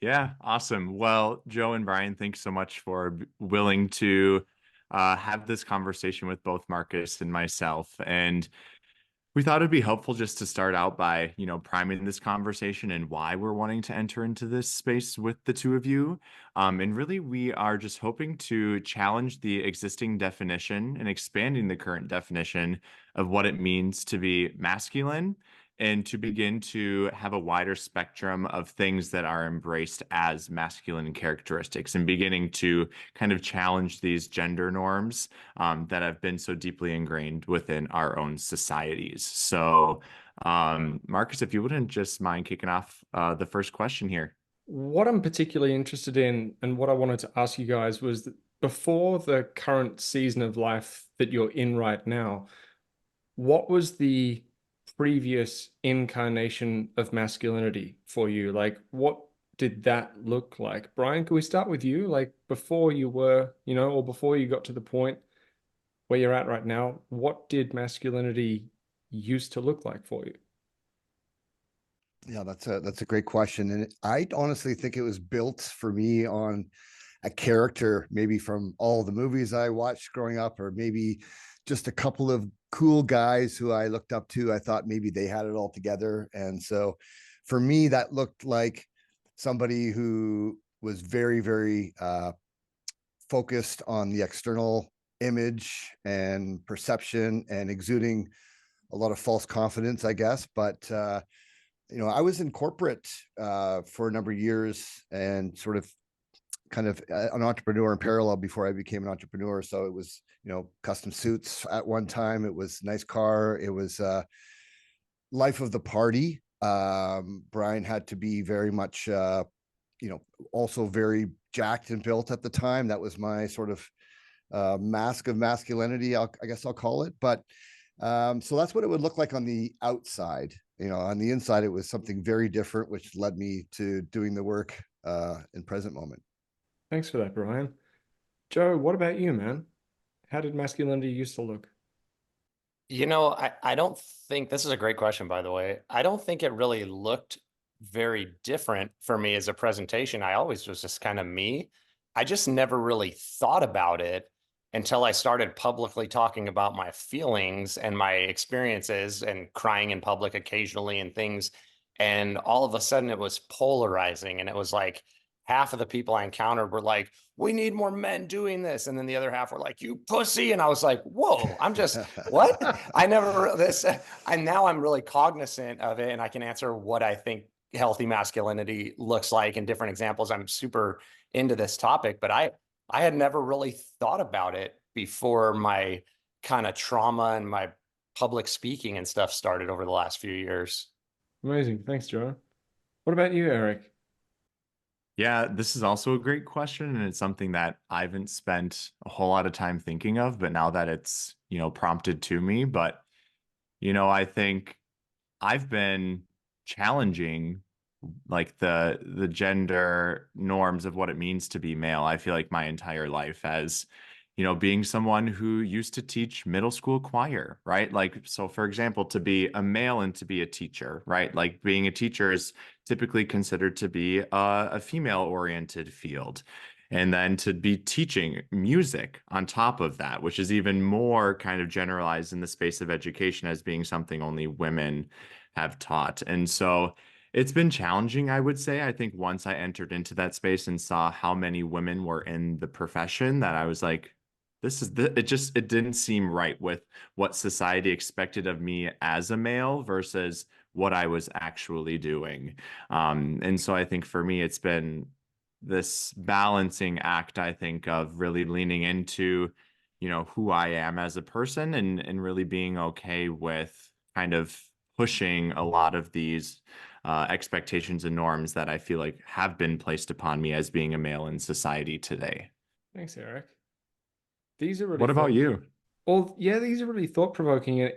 Yeah, awesome. Well, Joe and Brian, thanks so much for willing to have this conversation with both Marcus and myself. And we thought it'd be helpful just to start out by, priming this conversation and why we're wanting to enter into this space with the two of you. And really, we are just hoping to challenge the existing definition and expanding the current definition of what it means to be masculine and to begin to have a wider spectrum of things that are embraced as masculine characteristics and beginning to kind of challenge these gender norms that have been so deeply ingrained within our own societies. So, Marcus, if you wouldn't just mind kicking off the first question here. What I'm particularly interested in and what I wanted to ask you guys was that before the current season of life that you're in right now, what was the previous incarnation of masculinity for you? Like, what did that look like? Brian, can we start with you? Like, before you were, or before you got to the point where you're at right now, what did masculinity used to look like for you? Yeah, that's a great question, and I honestly think it was built for me on a character, maybe from all the movies I watched growing up, or maybe just a couple of cool guys who I looked up to. I thought maybe they had it all together, and so for me, that looked like somebody who was very, very focused on the external image and perception and exuding a lot of false confidence, I guess, but I was in corporate for a number of years and sort of kind of an entrepreneur in parallel before I became an entrepreneur. So it was, custom suits at one time. It was nice car. It was life of the party. Brian had to be very much, also very jacked and built at the time. That was my sort of mask of masculinity, I guess I'll call it. But so that's what it would look like on the outside. On the inside, it was something very different, which led me to doing the work in present moment. Thanks for that, Brian. Joe, what about you, man? How did masculinity used to look? I don't think this is a great question, by the way. I don't think it really looked very different for me as a presentation. I always was just kind of me. I just never really thought about it until I started publicly talking about my feelings and my experiences and crying in public occasionally and things. And all of a sudden it was polarizing. And it was like half of the people I encountered were like, we need more men doing this. And then the other half were like, you pussy. And I was like, whoa, I'm just, what? I never, this, and now I'm really cognizant of it. And I can answer what I think healthy masculinity looks like in different examples. I'm super into this topic, but I had never really thought about it before my kind of trauma and my public speaking and stuff started over the last few years. Amazing. Thanks, Joe. What about you, Eric? Yeah, this is also a great question, and it's something that I haven't spent a whole lot of time thinking of, but now that it's, prompted to me. But, I think I've been challenging like the gender norms of what it means to be male. I feel like my entire life as, being someone who used to teach middle school choir, right? Like, so for example, to be a male and to be a teacher, right? Like being a teacher is typically considered to be a female-oriented field. And then to be teaching music on top of that, which is even more kind of generalized in the space of education as being something only women have taught. And so it's been challenging, I would say. I think once I entered into that space and saw how many women were in the profession, that I was like, it didn't seem right with what society expected of me as a male versus what I was actually doing. And so I think for me, it's been this balancing act, I think, of really leaning into, who I am as a person and really being okay with kind of pushing a lot of these expectations and norms that I feel like have been placed upon me as being a male in society today. Thanks, Eric. These are really What about thought. you? Well, yeah, these are really thought-provoking.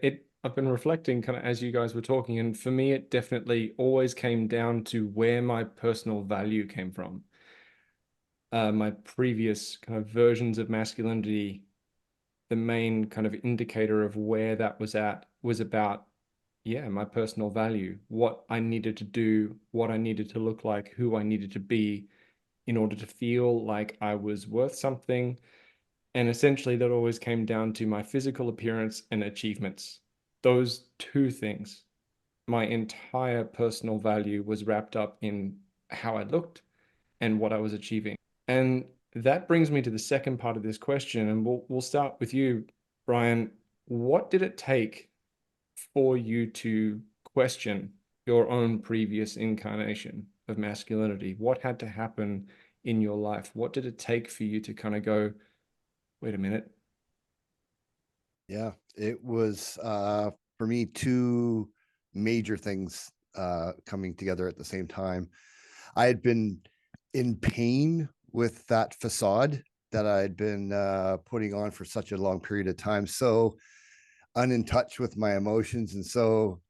I've been reflecting kind of as you guys were talking, and for me, it definitely always came down to where my personal value came from. My previous kind of versions of masculinity, the main kind of indicator of where that was at was about, yeah, my personal value, what I needed to do, what I needed to look like, who I needed to be in order to feel like I was worth something. And essentially, that always came down to my physical appearance and achievements. Those two things. My entire personal value was wrapped up in how I looked and what I was achieving. And that brings me to the second part of this question. And we'll start with you, Brian. What did it take for you to question your own previous incarnation of masculinity? What had to happen in your life? What did it take for you to kind of go, wait a minute? Yeah, it was for me two major things coming together at the same time. I had been in pain with that facade that I had been putting on for such a long period of time, so unin touch with my emotions and so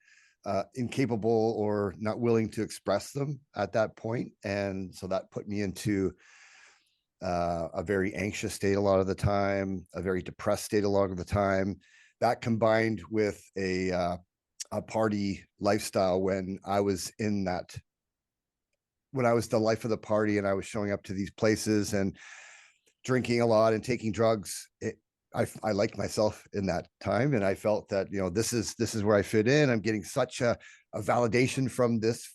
incapable or not willing to express them at that point. And so that put me into a very anxious state a lot of the time, a very depressed state a lot of the time. That combined with a party lifestyle when I was in that, when I was the life of the party and I was showing up to these places and drinking a lot and taking drugs. I liked myself in that time, and I felt that, you know, this is where I fit in. I'm getting such a validation from this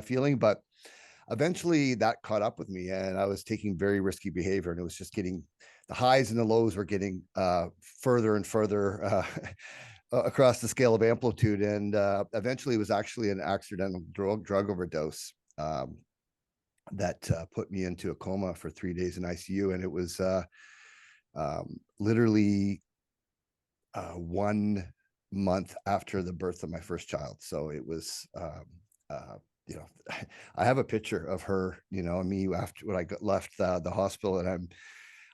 feeling, but eventually that caught up with me, and I was taking very risky behavior, and it was just getting, the highs and the lows were getting further and further across the scale of amplitude, and eventually it was actually an accidental drug overdose that put me into a coma for 3 days in ICU, and it was literally 1 month after the birth of my first child. So it was, you know, I have a picture of her, you know, me after when I left the hospital, and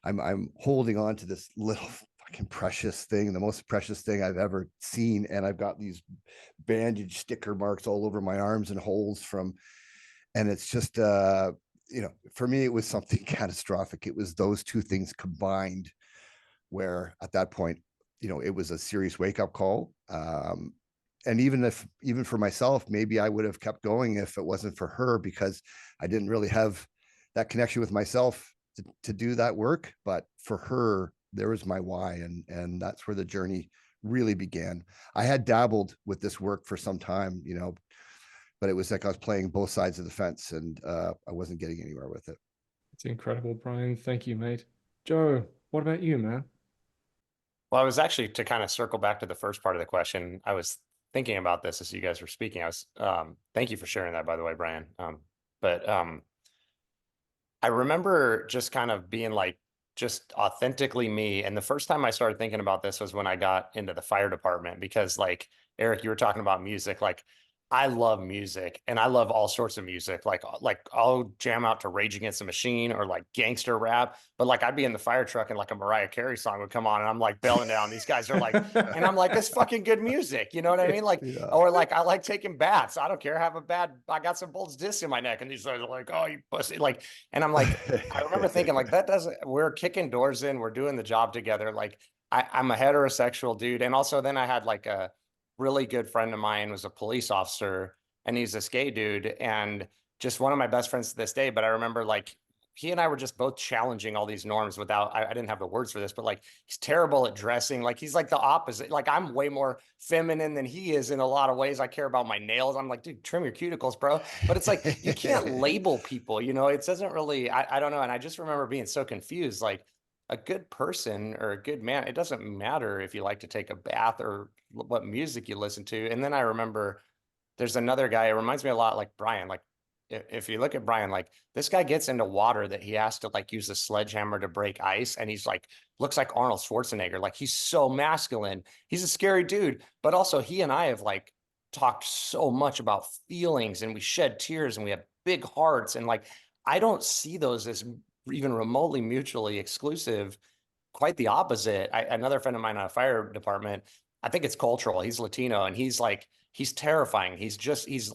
I'm holding on to this little fucking precious thing, the most precious thing I've ever seen, and I've got these bandage sticker marks all over my arms and holes from, and it's just you know, for me it was something catastrophic. It was those two things combined, where at that point, you know, it was a serious wake-up call. And even for myself, maybe I would have kept going if it wasn't for her, because I didn't really have that connection with myself to do that work. But for her, there was my why, and that's where the journey really began. I had dabbled with this work for some time, you know, but it was like I was playing both sides of the fence, and I wasn't getting anywhere with it. It's incredible, Brian. Thank you, mate. Joe, what about you, man? Well, I was actually, to kind of circle back to the first part of the question, I was thinking about this as you guys were speaking. I was, thank you for sharing that, by the way, Brian. But I remember just kind of being like, just authentically me. And the first time I started thinking about this was when I got into the fire department, because like Eric, you were talking about music, like I love music and I love all sorts of music. Like I'll jam out to Rage Against the Machine or like gangster rap, but like I'd be in the fire truck and like a Mariah Carey song would come on and I'm like belling down. These guys are like, and I'm like, it's fucking good music. You know what I mean? Like, Yeah. or like, I like taking baths. I don't care. I got some Bolts discs in my neck. And these guys are like, oh, you pussy. Like, and I'm like, I remember thinking like, we're kicking doors in, we're doing the job together. Like I'm a heterosexual dude. And also then I had like a really good friend of mine was a police officer, and he's this gay dude and just one of my best friends to this day. But I remember like he and I were just both challenging all these norms without, I didn't have the words for this, but like he's terrible at dressing. Like he's like the opposite. Like I'm way more feminine than he is in a lot of ways. I care about my nails. I'm like, dude, trim your cuticles, bro. But it's like, you can't label people, you know, it doesn't really, I don't know. And I just remember being so confused, like a good person or a good man, it doesn't matter if you like to take a bath or what music you listen to. And then I remember there's another guy, it reminds me a lot like Brian. Like if you look at Brian, like this guy gets into water that he has to like use a sledgehammer to break ice, and he's like looks like Arnold Schwarzenegger. Like he's so masculine, he's a scary dude. But also he and I have like talked so much about feelings, and we shed tears and we have big hearts, and like I don't see those as even remotely mutually exclusive. Quite the opposite. Another friend of mine on a fire department, I think it's cultural. He's Latino, and he's like, he's terrifying. He's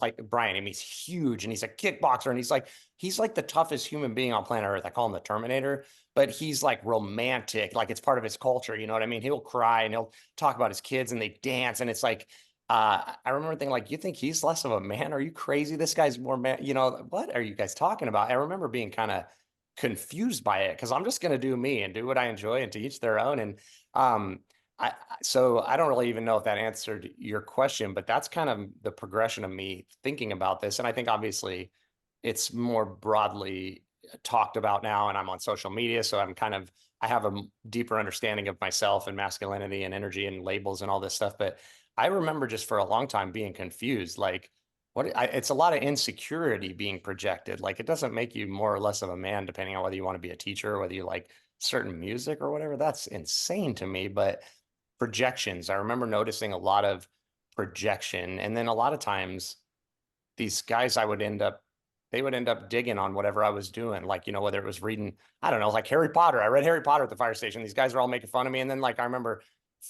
like Brian. I mean, he's huge, and he's a kickboxer, and he's like the toughest human being on planet Earth. I call him the Terminator, but he's like romantic. Like it's part of his culture. You know what I mean? He'll cry and he'll talk about his kids, and they dance, and it's like, I remember thinking like, you think he's less of a man? Are you crazy? This guy's more man. You know, what are you guys talking about? I remember being kind of confused by it because I'm just going to do me and do what I enjoy and to each their own. And so I don't really even know if that answered your question, but that's kind of the progression of me thinking about this. And I think obviously it's more broadly talked about now, and I'm on social media, so I have a deeper understanding of myself and masculinity and energy and labels and all this stuff. But I remember just for a long time being confused, like it's a lot of insecurity being projected. Like it doesn't make you more or less of a man depending on whether you want to be a teacher or whether you like certain music or whatever. That's insane to me. But projections, I remember noticing a lot of projection. And then a lot of times these guys they would end up digging on whatever I was doing. Like, you know, whether it was reading, I don't know, like Harry Potter. I read Harry Potter at the fire station. These guys were all making fun of me. And then like, I remember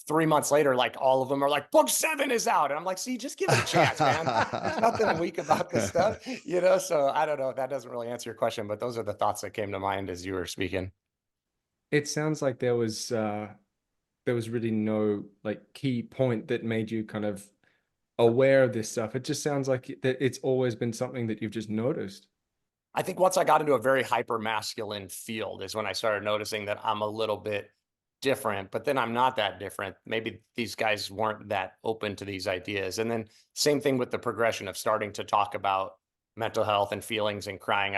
3 months later, like all of them are like, book 7 is out. And I'm like, see, just give it a chance, man. There's nothing weak about this stuff, you know? So I don't know. That doesn't really answer your question, but those are the thoughts that came to mind as you were speaking. It sounds like there was really no like key point that made you kind of aware of this stuff. It just sounds like that it's always been something that you've just noticed. I think once I got into a very hyper masculine field is when I started noticing that I'm a little bit different, but then I'm not that different. Maybe these guys weren't that open to these ideas. And then same thing with the progression of starting to talk about mental health and feelings and crying.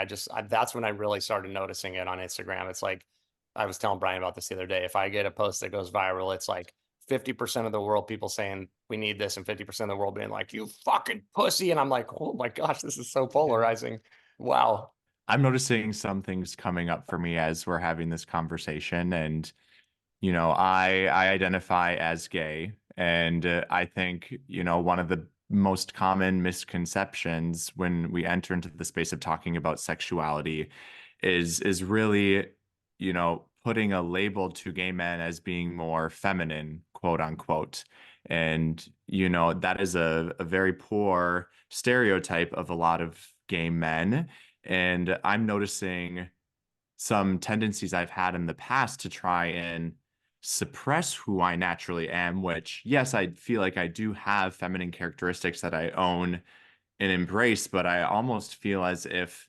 That's when I really started noticing it on Instagram. It's like, I was telling Brian about this the other day. If I get a post that goes viral, it's like 50% of the world people saying we need this and 50% of the world being like, you fucking pussy. And I'm like, oh my gosh, this is so polarizing. Wow. I'm noticing some things coming up for me as we're having this conversation. And, you know, I identify as gay. And I think, you know, one of the most common misconceptions when we enter into the space of talking about sexuality is really, you know, putting a label to gay men as being more feminine, quote unquote. And, you know, that is a very poor stereotype of a lot of gay men. And I'm noticing some tendencies I've had in the past to try and suppress who I naturally am, which, yes, I feel like I do have feminine characteristics that I own and embrace, but I almost feel as if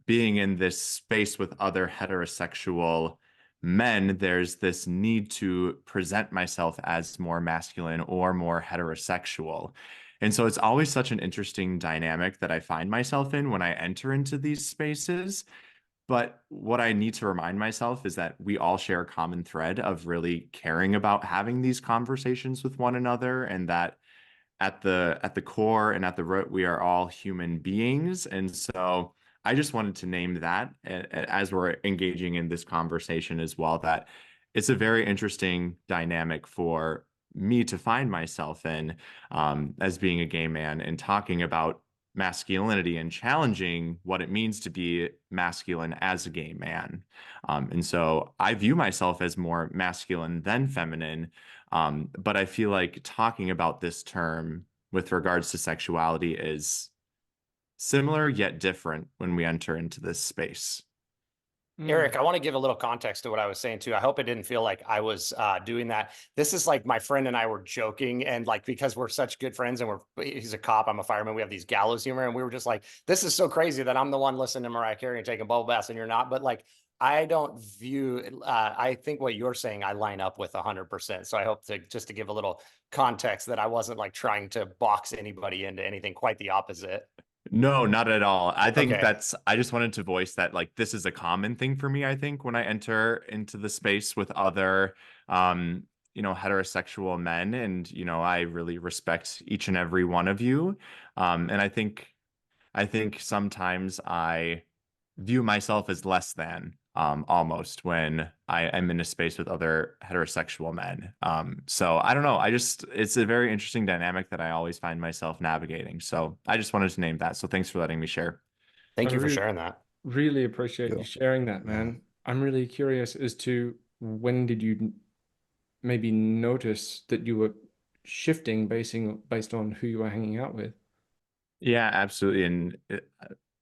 being in this space with other heterosexual men, there's this need to present myself as more masculine or more heterosexual. And so it's always such an interesting dynamic that I find myself in when I enter into these spaces. But what I need to remind myself is that we all share a common thread of really caring about having these conversations with one another, and that at the core and at the root, we are all human beings. And so I just wanted to name that as we're engaging in this conversation as well, that it's a very interesting dynamic for me to find myself in, as being a gay man and talking about masculinity and challenging what it means to be masculine as a gay man. And so I view myself as more masculine than feminine. But I feel like talking about this term with regards to sexuality is similar yet different when we enter into this space. Eric, I want to give a little context to what I was saying too. I hope it didn't feel like I was doing that. This is like my friend and I were joking, and like because we're such good friends and he's a cop, I'm a fireman. We have these gallows humor, and we were just like, this is so crazy that I'm the one listening to Mariah Carey and taking bubble baths, and you're not. But like, I don't view. I think what you're saying, I line up with 100%. So I hope to just to give a little context that I wasn't like trying to box anybody into anything. Quite the opposite. No, not at all. I think Okay. I just wanted to voice that like this is a common thing for me, I think, when I enter into the space with other you know, heterosexual men. And, you know, I really respect each and every one of you. And I think sometimes I view myself as less than, almost when I am in a space with other heterosexual men. So I don't know. It's a very interesting dynamic that I always find myself navigating. So I just wanted to name that. So thanks for letting me share. I Thank you for really, sharing that. really appreciate you Cool. sharing that, Yeah. man. I'm really curious as to when did you maybe notice that you were shifting based on who you were hanging out with? Yeah, absolutely. And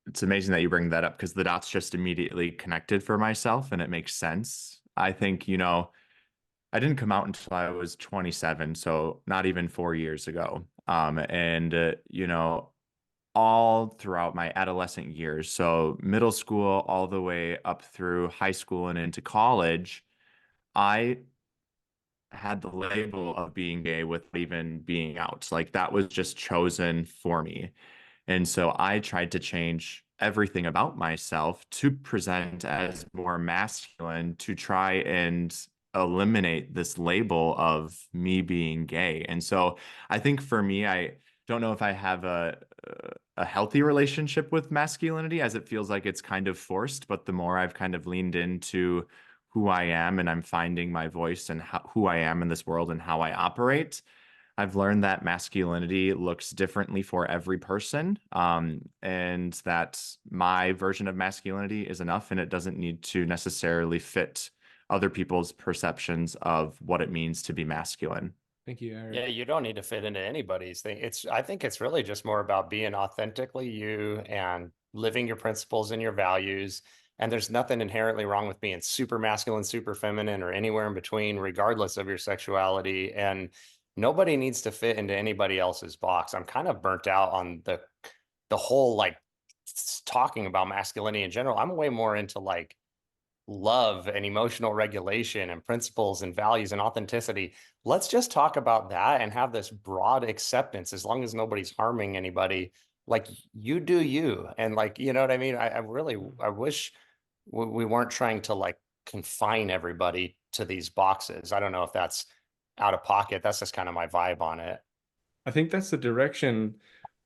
it's amazing that you bring that up because the dots just immediately connected for myself and it makes sense. I think, you know, I didn't come out until I was 27, so not even 4 years ago. And you know, all throughout my adolescent years, so middle school all the way up through high school and into college, I had the label of being gay without even being out. Like that was just chosen for me. And so I tried to change everything about myself to present as more masculine to try and eliminate this label of me being gay. And so I think for me, I don't know if I have a healthy relationship with masculinity, as it feels like it's kind of forced, but the more I've kind of leaned into who I am and I'm finding my voice and who I am in this world and how I operate, I've learned that masculinity looks differently for every person, and that my version of masculinity is enough, and it doesn't need to necessarily fit other people's perceptions of what it means to be masculine. Thank you, Eric. Yeah, you don't need to fit into anybody's thing. I think it's really just more about being authentically you and living your principles and your values. And there's nothing inherently wrong with being super masculine, super feminine, or anywhere in between, regardless of your sexuality. And nobody needs to fit into anybody else's box. I'm kind of burnt out on the whole like talking about masculinity in general. I'm way more into like love and emotional regulation and principles and values and authenticity. Let's just talk about that and have this broad acceptance as long as nobody's harming anybody. Like you do you. And like, you know what I mean? I really, I wish we weren't trying to like confine everybody to these boxes. I don't know if that's out of pocket. That's just kind of my vibe on it. I think that's the direction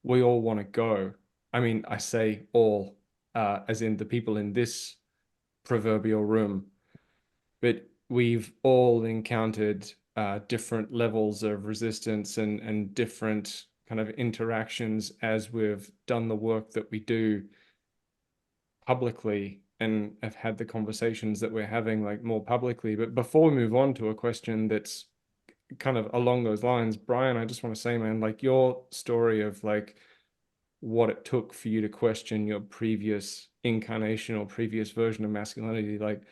we all want to go. I mean, I say all, as in the people in this proverbial room, but we've all encountered different levels of resistance and different kind of interactions as we've done the work that we do publicly and have had the conversations that we're having like more publicly. But before we move on to a question that's kind of along those lines, Brian, I just want to say, man, like your story of like what it took for you to question your previous incarnation or previous version of masculinity, like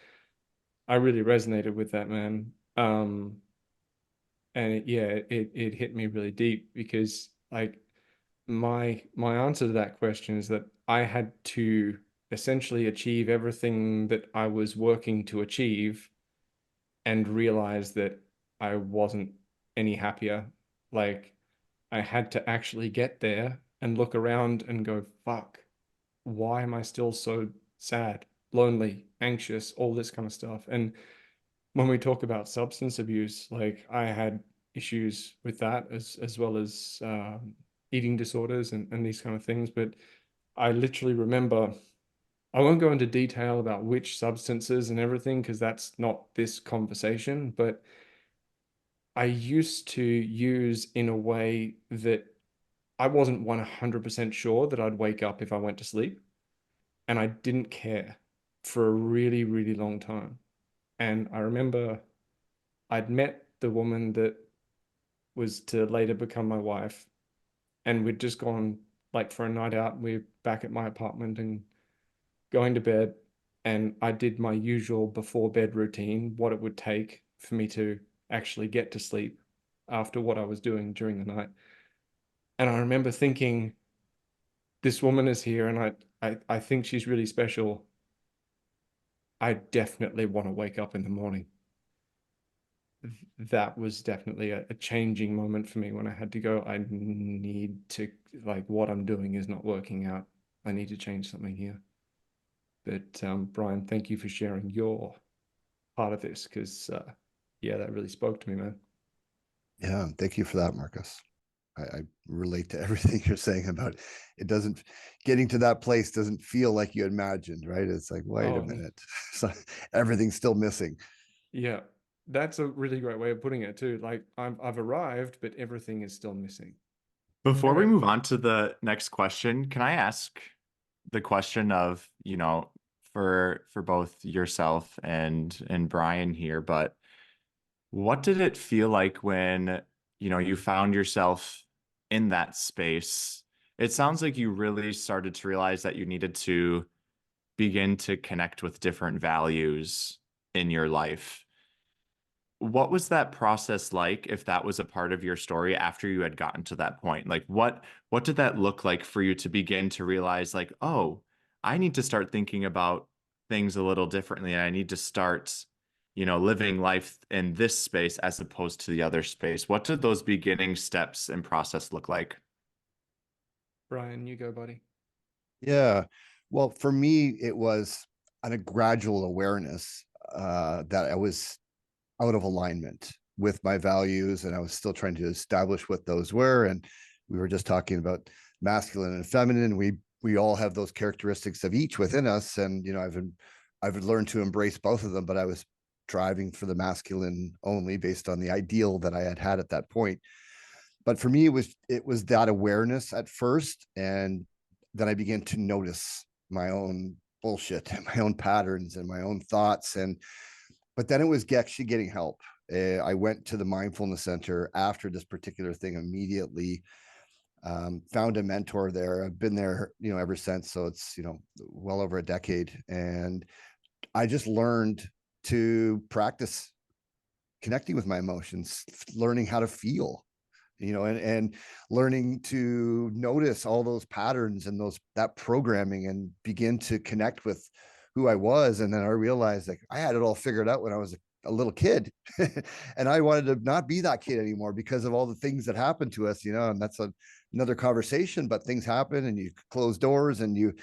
I really resonated with that, man. And it hit me really deep because like my answer to that question is that I had to essentially achieve everything that I was working to achieve and realize that I wasn't any happier. Like I had to actually get there and look around and go, fuck, why am I still so sad, lonely, anxious, all this kind of stuff? And when we talk about substance abuse, like I had issues with that as well as eating disorders and these kind of things. But I literally remember, I won't go into detail about which substances and everything because that's not this conversation, but I used to use in a way that I wasn't 100% sure that I'd wake up if I went to sleep. And I didn't care for a really, really long time. And I remember I'd met the woman that was to later become my wife, and we'd just gone like for a night out. We're back at my apartment and going to bed, and I did my usual before bed routine, what it would take for me to actually get to sleep after what I was doing during the night. And I remember thinking, this woman is here, and I think she's really special. I definitely want to wake up in the morning. That was definitely a changing moment for me when I had to go, I need to, like, what I'm doing is not working out. I need to change something here. But Brian, thank you for sharing your part of this because, yeah, that really spoke to me, man. Yeah, thank you for that, Marcus. I relate to everything you're saying about it. Doesn't getting to that place doesn't feel like you imagined, right? It's like, wait a Oh, minute, so everything's still missing. yeah, that's a really great way of putting it too. Like I've arrived, but everything is still missing. Before we Anyway, move on to the next question, can I ask the question of, you know, for both yourself and Brian here, but what did it feel like when, you know, you found yourself in that space? It sounds like you really started to realize that you needed to begin to connect with different values in your life. what was that process like if that was a part of your story after you had gotten to that point? Like what did that look like for you to begin to realize like, oh, I need to start thinking about things a little differently. I need to start, living life in this space as opposed to the other space. What did those beginning steps and process look like? Brian, you go, buddy. Yeah. Well, for me, it was a gradual awareness that I was out of alignment with my values, and I was still trying to establish what those were. And we were just talking about masculine and feminine. We all have those characteristics of each within us, and I've learned to embrace both of them. But I was driving for the masculine only based on the ideal that I had at that point. But for me, it was that awareness at first, and then I began to notice my own bullshit and my own patterns and my own thoughts. And but then it was actually getting help. I went to the mindfulness center after this particular thing immediately. Found a mentor there. I've been there, ever since. So it's, well over a decade. And I just learned to practice connecting with my emotions, learning how to feel, and learning to notice all those patterns and that programming and begin to connect with who I was. And then I realized like I had it all figured out when I was a little kid and I wanted to not be that kid anymore because of all the things that happened to us, and that's another conversation, but things happen and you close doors and you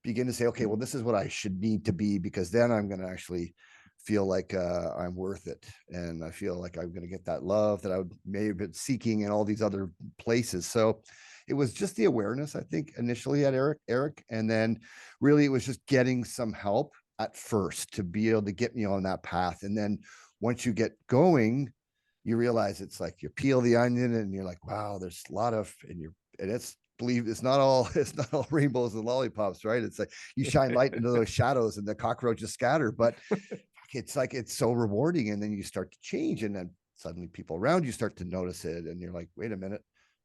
begin to say, okay, well, this is what I should need to be, because then I'm going to actually feel like I'm worth it. And I feel like I'm going to get that love that I may have been seeking in all these other places. So it was just the awareness, I think, initially at Eric. And then really it was just getting some help at first to be able to get me on that path. And then once you get going, you realize it's like you peel the onion and you're like, wow, there's a lot of, and it's, believe it's not all rainbows and lollipops, right? It's like you shine light into those shadows and the cockroaches scatter, but it's like it's so rewarding. And then you start to change, and then suddenly people around you start to notice it, and you're like, wait a minute,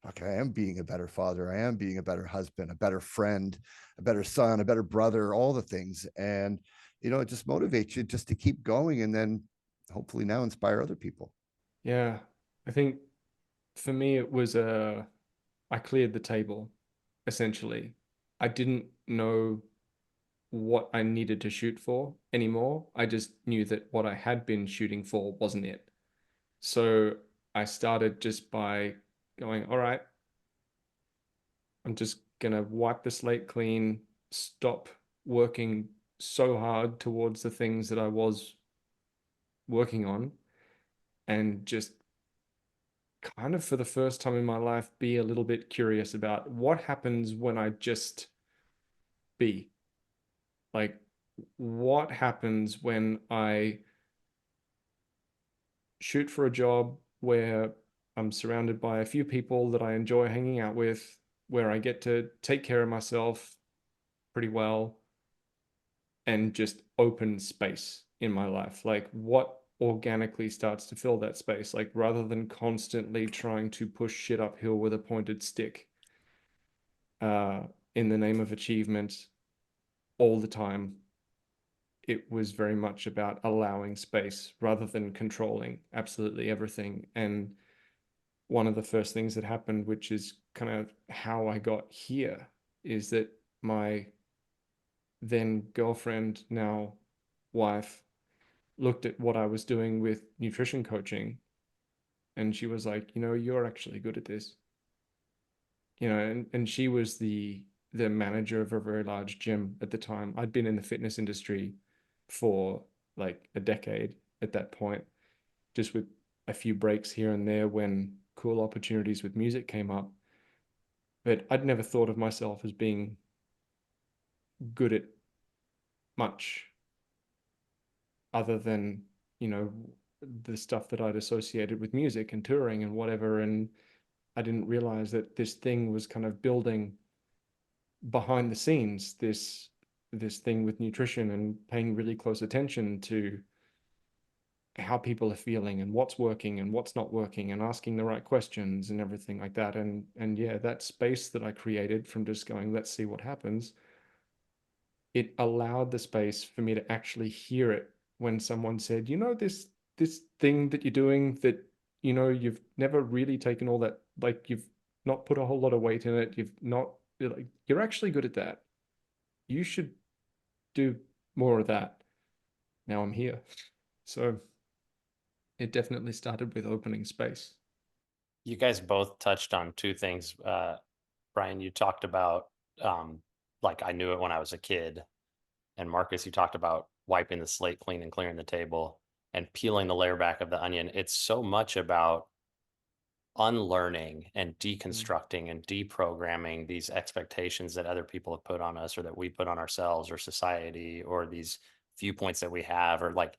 okay, I am being a better father, I am being a better husband, a better friend, a better son, a better brother, all the things. And it just motivates you just to keep going, and then hopefully now inspire other people. Yeah, I think for me it was I cleared the table, essentially. I didn't know what I needed to shoot for anymore. I just knew that what I had been shooting for wasn't it. So I started just by going, all right, I'm just gonna wipe the slate clean, stop working so hard towards the things that I was working on, and just kind of for the first time in my life be a little bit curious about what happens when I just be. Like, what happens when I shoot for a job where I'm surrounded by a few people that I enjoy hanging out with, where I get to take care of myself pretty well, and just open space in my life? Like, what organically starts to fill that space? Like, rather than constantly trying to push shit uphill with a pointed stick uh, in the name of achievement all the time, it was very much about allowing space rather than controlling absolutely everything. And one of the first things that happened, which is kind of how I got here, is that my then girlfriend, now wife, looked at what I was doing with nutrition coaching, and she was like, you're actually good at this. And she was the manager of a very large gym at the time. I'd been in the fitness industry for like a decade at that point, just with a few breaks here and there when cool opportunities with music came up. But I'd never thought of myself as being good at much other than, you know, the stuff that I'd associated with music and touring and whatever. And I didn't realize that this thing was kind of building behind the scenes, this thing with nutrition, and paying really close attention to how people are feeling and what's working and what's not working, and asking the right questions and everything like that. And yeah, that space that I created from just going, let's see what happens, it allowed the space for me to actually hear it when someone said, this this thing that you're doing that, you've never really taken all that, like you've not put a whole lot of weight in it. You're actually good at that. You should do more of that. Now I'm here. So it definitely started with opening space. You guys both touched on two things. Brian, you talked about like I knew it when I was a kid. And Marcus, you talked about wiping the slate clean and clearing the table and peeling the layer back of the onion. It's so much about unlearning and deconstructing and deprogramming these expectations that other people have put on us or that we put on ourselves or society or these viewpoints that we have or like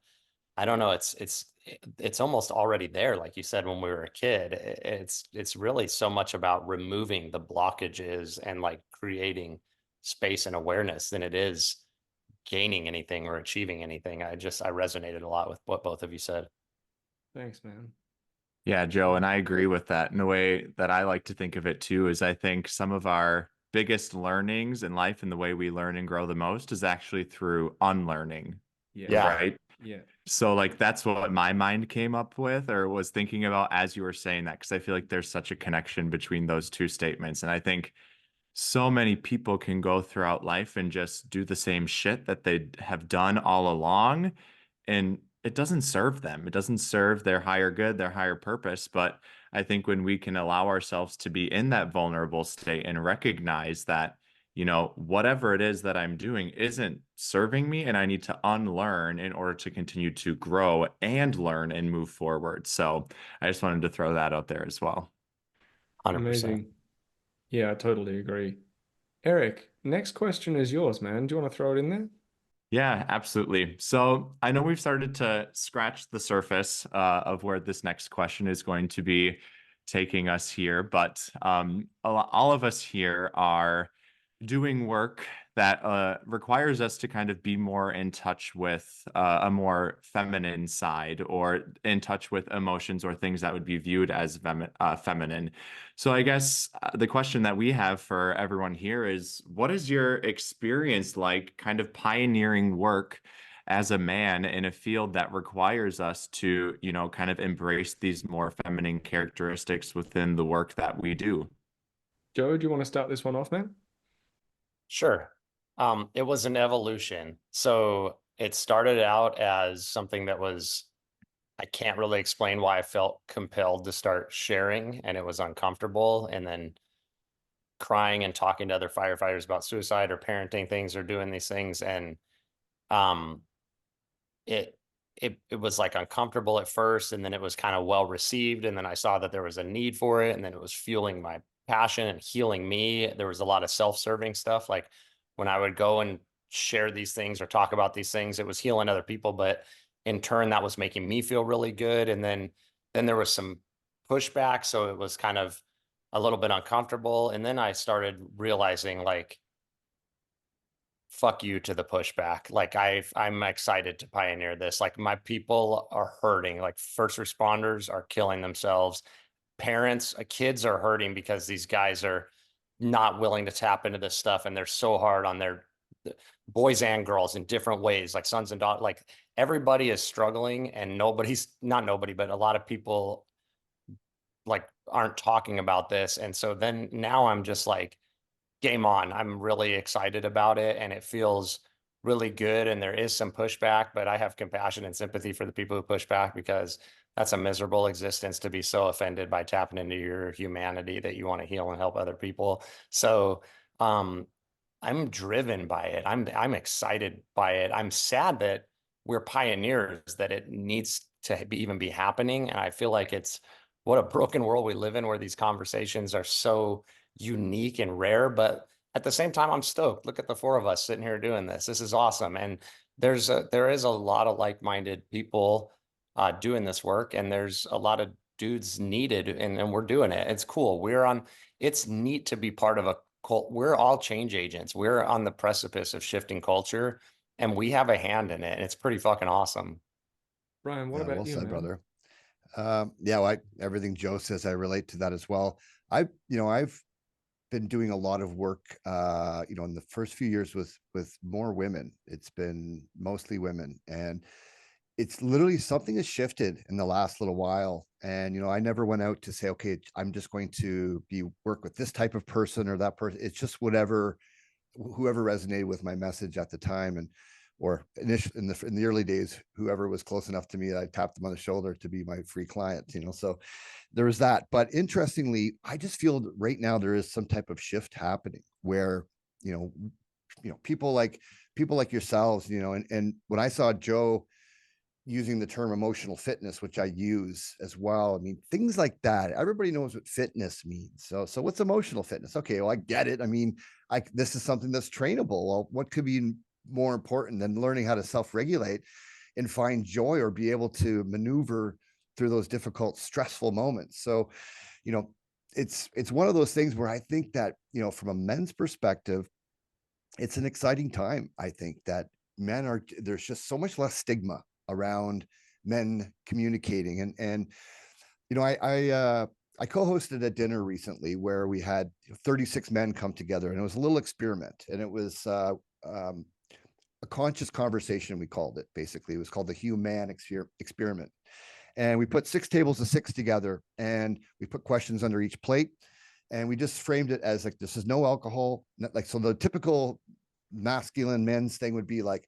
I don't know, it's almost already there like you said when we were a kid. It's really so much about removing the blockages and like creating space and awareness than it is gaining anything or achieving anything. I resonated a lot with what both of you said. Thanks, man. Yeah, Joe, and I agree with that. And the way that I like to think of it too is I think some of our biggest learnings in life and the way we learn and grow the most is actually through unlearning, Yeah. Yeah. right? Yeah. So like that's what my mind came up with or was thinking about as you were saying that, because I feel like there's such a connection between those two statements. And I think so many people can go throughout life and just do the same shit that they have done all along, and it doesn't serve them. It doesn't serve their higher good, their higher purpose. But I think when we can allow ourselves to be in that vulnerable state and recognize that, whatever it is that I'm doing isn't serving me and I need to unlearn in order to continue to grow and learn and move forward. So I just wanted to throw that out there as well. 100%. Amazing. Yeah, I totally agree. Eric, next question is yours, man. Do you want to throw it in there? Yeah, absolutely. So I know we've started to scratch the surface of where this next question is going to be taking us here, but all of us here are doing work that requires us to kind of be more in touch with a more feminine side or in touch with emotions or things that would be viewed as feminine. So I guess the question that we have for everyone here is, what is your experience like kind of pioneering work as a man in a field that requires us to, kind of embrace these more feminine characteristics within the work that we do? Joe, do you want to start this one off, man? Sure. It was an evolution. So it started out as something that I can't really explain why I felt compelled to start sharing and it was uncomfortable. And then crying and talking to other firefighters about suicide or parenting things or doing these things. And um, it it was like uncomfortable at first, and then it was kind of well received. And then I saw that there was a need for it, and then it was fueling my passion and healing me. There was a lot of self-serving stuff. Like when I would go and share these things or talk about these things, it was healing other people, but in turn, that was making me feel really good. And then there was some pushback. So it was kind of a little bit uncomfortable. And then I started realizing like, fuck you to the pushback. Like I'm excited to pioneer this. Like my people are hurting. Like first responders are killing themselves. Parents, kids are hurting because these guys are not willing to tap into this stuff, and they're so hard on their boys and girls in different ways, like sons and daughters. Like everybody is struggling, and not nobody, but a lot of people like aren't talking about this. And so then now I'm just like, game on. I'm really excited about it and it feels really good. And there is some pushback, but I have compassion and sympathy for the people who push back because that's a miserable existence to be so offended by tapping into your humanity that you want to heal and help other people. So I'm driven by it. I'm excited by it. I'm sad that we're pioneers, that it needs to even be happening. And I feel like it's what a broken world we live in where these conversations are so unique and rare, but at the same time, I'm stoked. Look at the four of us sitting here doing this. This is awesome. And there is a lot of like-minded people doing this work, and there's a lot of dudes needed, and we're doing it. It's cool. It's neat to be part of a cult. We're all change agents. We're on the precipice of shifting culture, and we have a hand in it. And it's pretty fucking awesome. Brian, what Yeah, about well you, said, man? brother. Yeah, everything Joe says, I relate to that as well. I've been doing a lot of work, in the first few years with more women. It's been mostly women, and it's literally something has shifted in the last little while. And, I never went out to say, okay, I'm just going to work with this type of person or that person. It's just whoever resonated with my message at the time. And, or initially in the early days, whoever was close enough to me, I tapped them on the shoulder to be my free client, so there was that. But interestingly, I just feel that right now there is some type of shift happening where, people like yourselves, and when I saw Joe using the term emotional fitness, which I use as well. I mean, things like that. Everybody knows what fitness means. So what's emotional fitness? Okay, well, I get it. I mean, this is something that's trainable. Well, what could be more important than learning how to self-regulate and find joy or be able to maneuver through those difficult, stressful moments? So, it's one of those things where I think that, from a men's perspective, it's an exciting time. I think that there's just so much less stigma around men communicating. And I co-hosted a dinner recently where we had 36 men come together, and it was a little experiment, and it was a conscious conversation, we called it. Basically, it was called the human experiment. And we put 6 tables of 6 together, and we put questions under each plate, and we just framed it as like, this is no alcohol. Like, so the typical masculine men's thing would be like,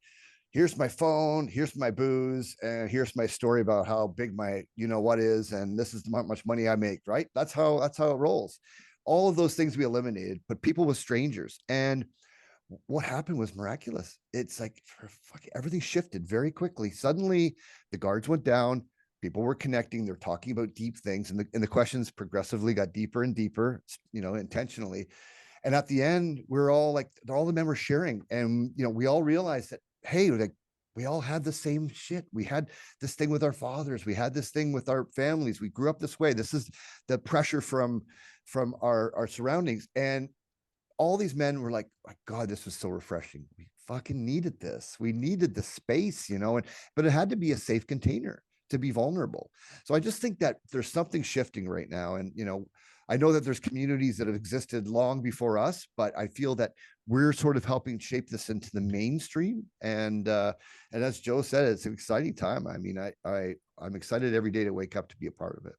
here's my phone, here's my booze, and here's my story about how big my what is, and this is how much money I make, right? That's how it rolls. All of those things we eliminated, but people with strangers. And what happened was miraculous. It's like everything shifted very quickly. Suddenly the guards went down, people were connecting, they're talking about deep things, and the questions progressively got deeper and deeper, intentionally. And at the end, we're all like, all the men were sharing, and we all realized that, hey, like, we all had the same shit. We had this thing with our fathers. We had this thing with our families. We grew up this way. This is the pressure from our surroundings. And all these men were like, my God, this was so refreshing. We fucking needed this. We needed the space, but it had to be a safe container to be vulnerable. So I just think that there's something shifting right now. And, I know that there's communities that have existed long before us, but I feel that we're sort of helping shape this into the mainstream. And as Joe said, it's an exciting time. I mean, I'm excited every day to wake up to be a part of it.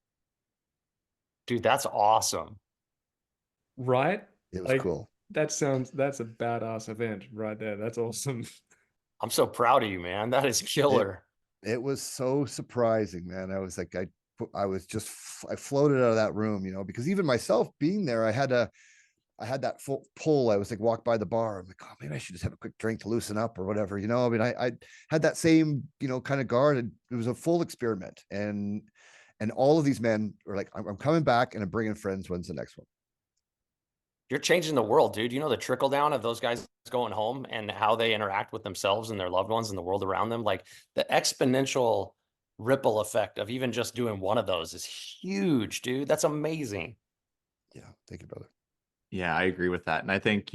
Dude, that's awesome. Right? It was cool. That's a badass event right there. That's awesome. I'm so proud of you, man. That is killer. It was so surprising, man. I was like, I floated out of that room, because even myself being there, I had that full pull. I was like, walk by the bar. I'm like, oh, maybe I should just have a quick drink to loosen up or whatever. I mean, I had that same, kind of guard. And it was a full experiment. And all of these men were like, I'm coming back and I'm bringing friends. When's the next one? You're changing the world, dude. The trickle down of those guys going home and how they interact with themselves and their loved ones and the world around them. Like, the exponential ripple effect of even just doing one of those is huge, dude. That's amazing. Yeah. Thank you, brother. Yeah, I agree with that. And I think,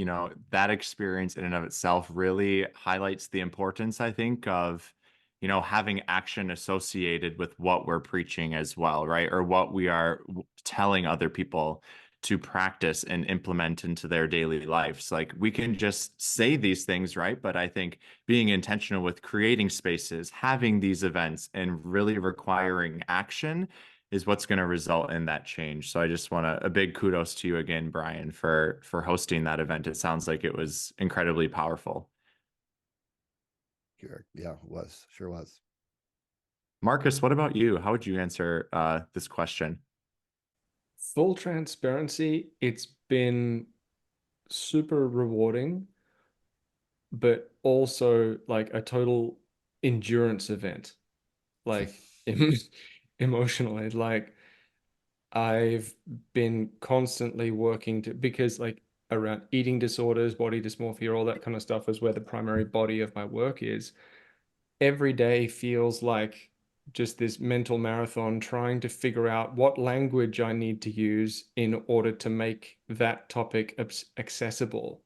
that experience in and of itself really highlights the importance, I think, of, having action associated with what we're preaching as well, right? Or what we are telling other people to practice and implement into their daily lives. Like, we can just say these things, right? But I think being intentional with creating spaces, having these events, and really requiring action is what's going to result in that change. So I just want a big kudos to you again, Brian, for hosting that event. It sounds like it was incredibly powerful. Yeah, it was. Sure was. Marcus, what about you? How would you answer this question? Full transparency, it's been super rewarding, but also like a total endurance event, like emotionally. Like, I've been constantly working because like around eating disorders, body dysmorphia, all that kind of stuff is where the primary body of my work is. Every day feels like just this mental marathon trying to figure out what language I need to use in order to make that topic accessible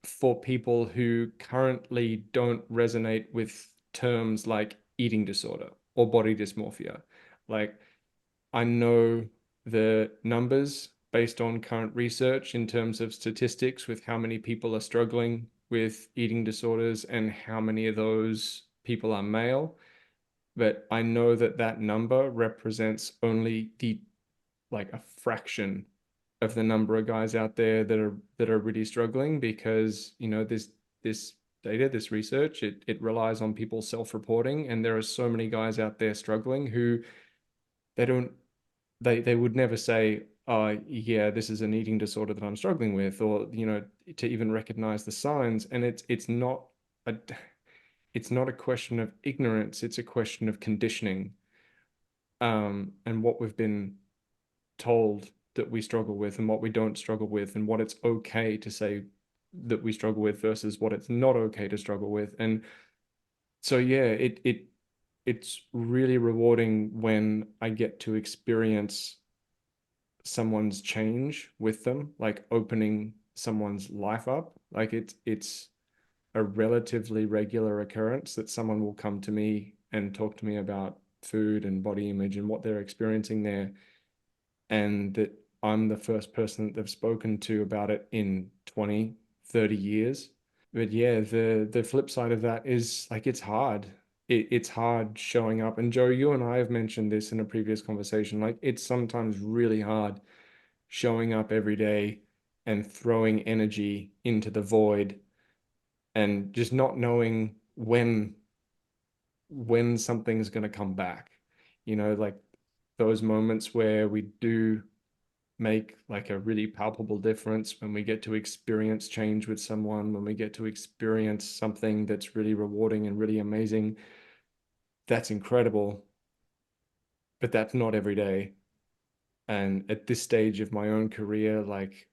for people who currently don't resonate with terms like eating disorder or body dysmorphia. Like, I know the numbers based on current research in terms of statistics with how many people are struggling with eating disorders and how many of those people are male. but I know that that number represents only like a fraction of the number of guys out there that are really struggling, because this data, this research, it relies on people self-reporting, and there are so many guys out there struggling who they don't they would never say, oh yeah, this is an eating disorder that I'm struggling with, or to even recognize the signs. And a it's not a question of ignorance, it's a question of conditioning, and what we've been told that we struggle with and what we don't struggle with, and what it's okay to say that we struggle with versus what it's not okay to struggle with. And so yeah, it's really rewarding when I get to experience someone's change with them, like opening someone's life up. Like it's a relatively regular occurrence that someone will come to me and talk to me about food and body image and what they're experiencing there, and that I'm the first person that they've spoken to about it in 20, 30 years. But yeah, the flip side of that is like it's hard. It's hard showing up. And Joe, you and I have mentioned this in a previous conversation. Like it's sometimes really hard showing up every day and throwing energy into the void, and just not knowing when something's going to come back. Like those moments where we do make like a really palpable difference, when we get to experience change with someone, when we get to experience something that's really rewarding and really amazing, that's incredible. But that's not every day. And at this stage of my own career, like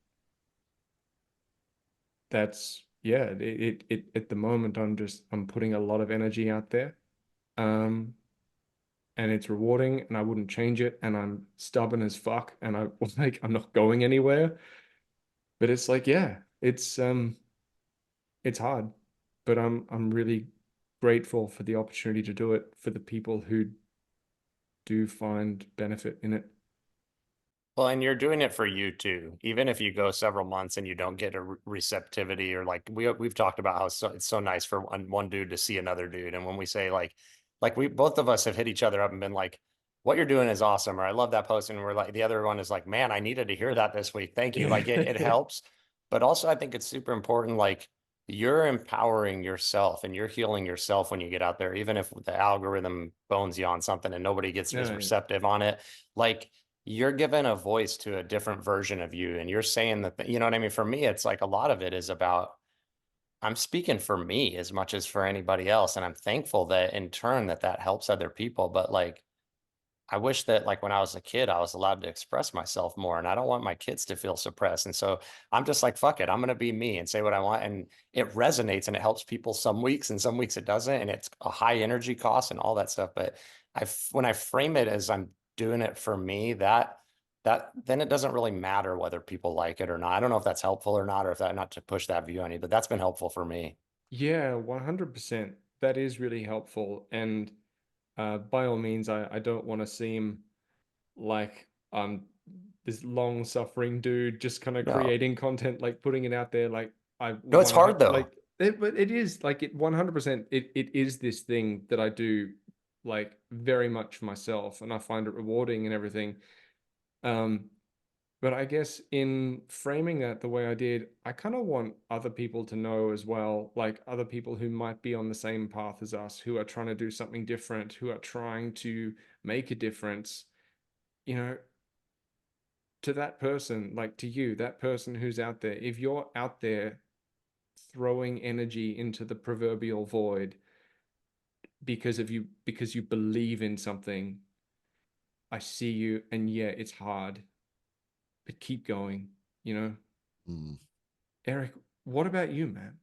that's yeah, it at the moment I'm putting a lot of energy out there. Um, and it's rewarding, and I wouldn't change it, and I'm stubborn as fuck, and I like I'm not going anywhere. But it's like, yeah, it's hard, but I'm really grateful for the opportunity to do it for the people who do find benefit in it. Well, and you're doing it for you too. Even if you go several months and you don't get a receptivity, or like we've talked about how it's so nice for one dude to see another dude. And when we say like we both of us have hit each other up and been like, what you're doing is awesome, or I love that post. And we're like, the other one is like, man, I needed to hear that this week. Thank you. Like it helps. But also I think it's super important, like you're empowering yourself and you're healing yourself when you get out there, even if the algorithm bones you on something and nobody gets as Yeah, receptive on it. Like you're giving a voice to a different version of you, and you're saying that, you know what I mean? For me, it's like a lot of it is about, I'm speaking for me as much as for anybody else. And I'm thankful that in turn that helps other people. But like, I wish that like when I was a kid, I was allowed to express myself more, and I don't want my kids to feel suppressed. And so I'm just like, fuck it, I'm going to be me and say what I want. And it resonates and it helps people some weeks, and some weeks it doesn't. And it's a high energy cost and all that stuff. But when I frame it as I'm doing it for me, that then it doesn't really matter whether people like it or not. I don't know if that's helpful or not, or if that, not to push that view on you, but that's been helpful for me. yeah, 100%. That is really helpful. And by all means, I don't want to seem like this long suffering dude just kind of No, creating content, like putting it out there. Like I no, it's want to hard have though. like but it is like it 100%. It is this thing that I do like very much for myself, and I find it rewarding and everything. Um, but I guess in framing that the way I did, I kind of want other people to know as well, like other people who might be on the same path as us, who are trying to do something different, who are trying to make a difference, you know, to that person, like to you, that person who's out there, if you're out there throwing energy into the proverbial void because you believe in something, I see you, and yeah, it's hard, but keep going, you know? Mm. Eric, what about you, man?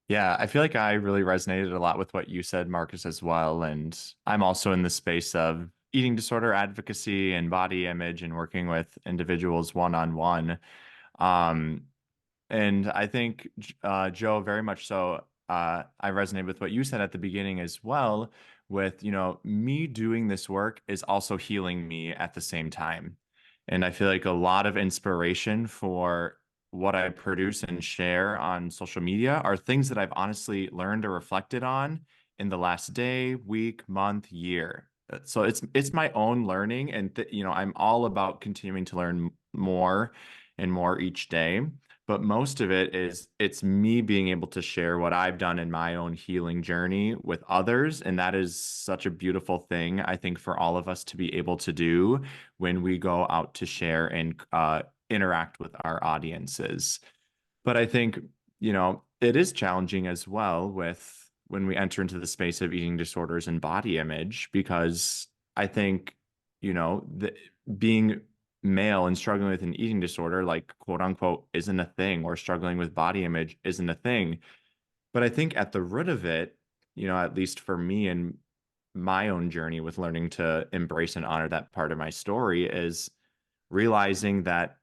Yeah, I feel like I really resonated a lot with what you said, Marcus, as well. And I'm also in the space of eating disorder advocacy and body image and working with individuals one-on-one. Um, and I think, Joe, very much so, I resonate with what you said at the beginning as well, with, me doing this work is also healing me at the same time. And I feel like a lot of inspiration for what I produce and share on social media are things that I've honestly learned or reflected on in the last day, week, month, year. So it's my own learning, and you know, I'm all about continuing to learn more and more each day. But most of it is it's me being able to share what I've done in my own healing journey with others, and that is such a beautiful thing, I think, for all of us to be able to do when we go out to share and interact with our audiences. But I think, you know, it is challenging as well with when we enter into the space of eating disorders and body image, because I think, you know, being male and struggling with an eating disorder, like quote unquote, isn't a thing, or struggling with body image isn't a thing. But I think at the root of it, you know, at least for me and my own journey with learning to embrace and honor that part of my story, is realizing that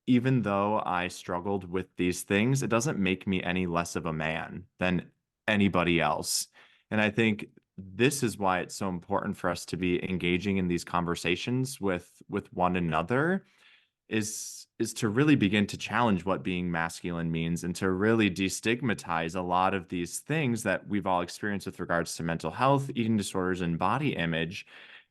even though I struggled with these things, it doesn't make me any less of a man than anybody else. And I think this is why it's so important for us to be engaging in these conversations with one another, is to really begin to challenge what being masculine means, and to really destigmatize a lot of these things that we've all experienced with regards to mental health, eating disorders, and body image,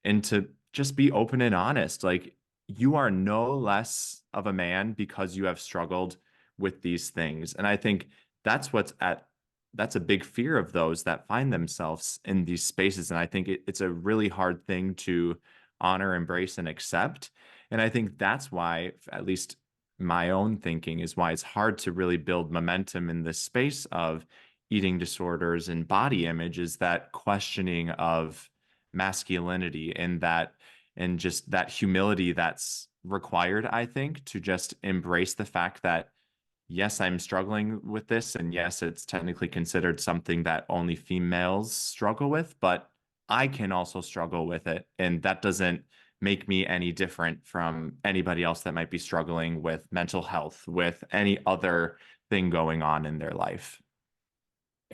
and to just be open and honest. Like, you are no less of a man because you have struggled with these things. And I think that's a big fear of those that find themselves in these spaces. And I think it's a really hard thing to honor, embrace, and accept. And I think that's why, at least my own thinking, is why it's hard to really build momentum in this space of eating disorders and body image, is that questioning of masculinity, and just that humility that's required, I think, to just embrace the fact that, yes, I'm struggling with this, and yes, it's technically considered something that only females struggle with, but I can also struggle with it. And that doesn't make me any different from anybody else that might be struggling with mental health, with any other thing going on in their life.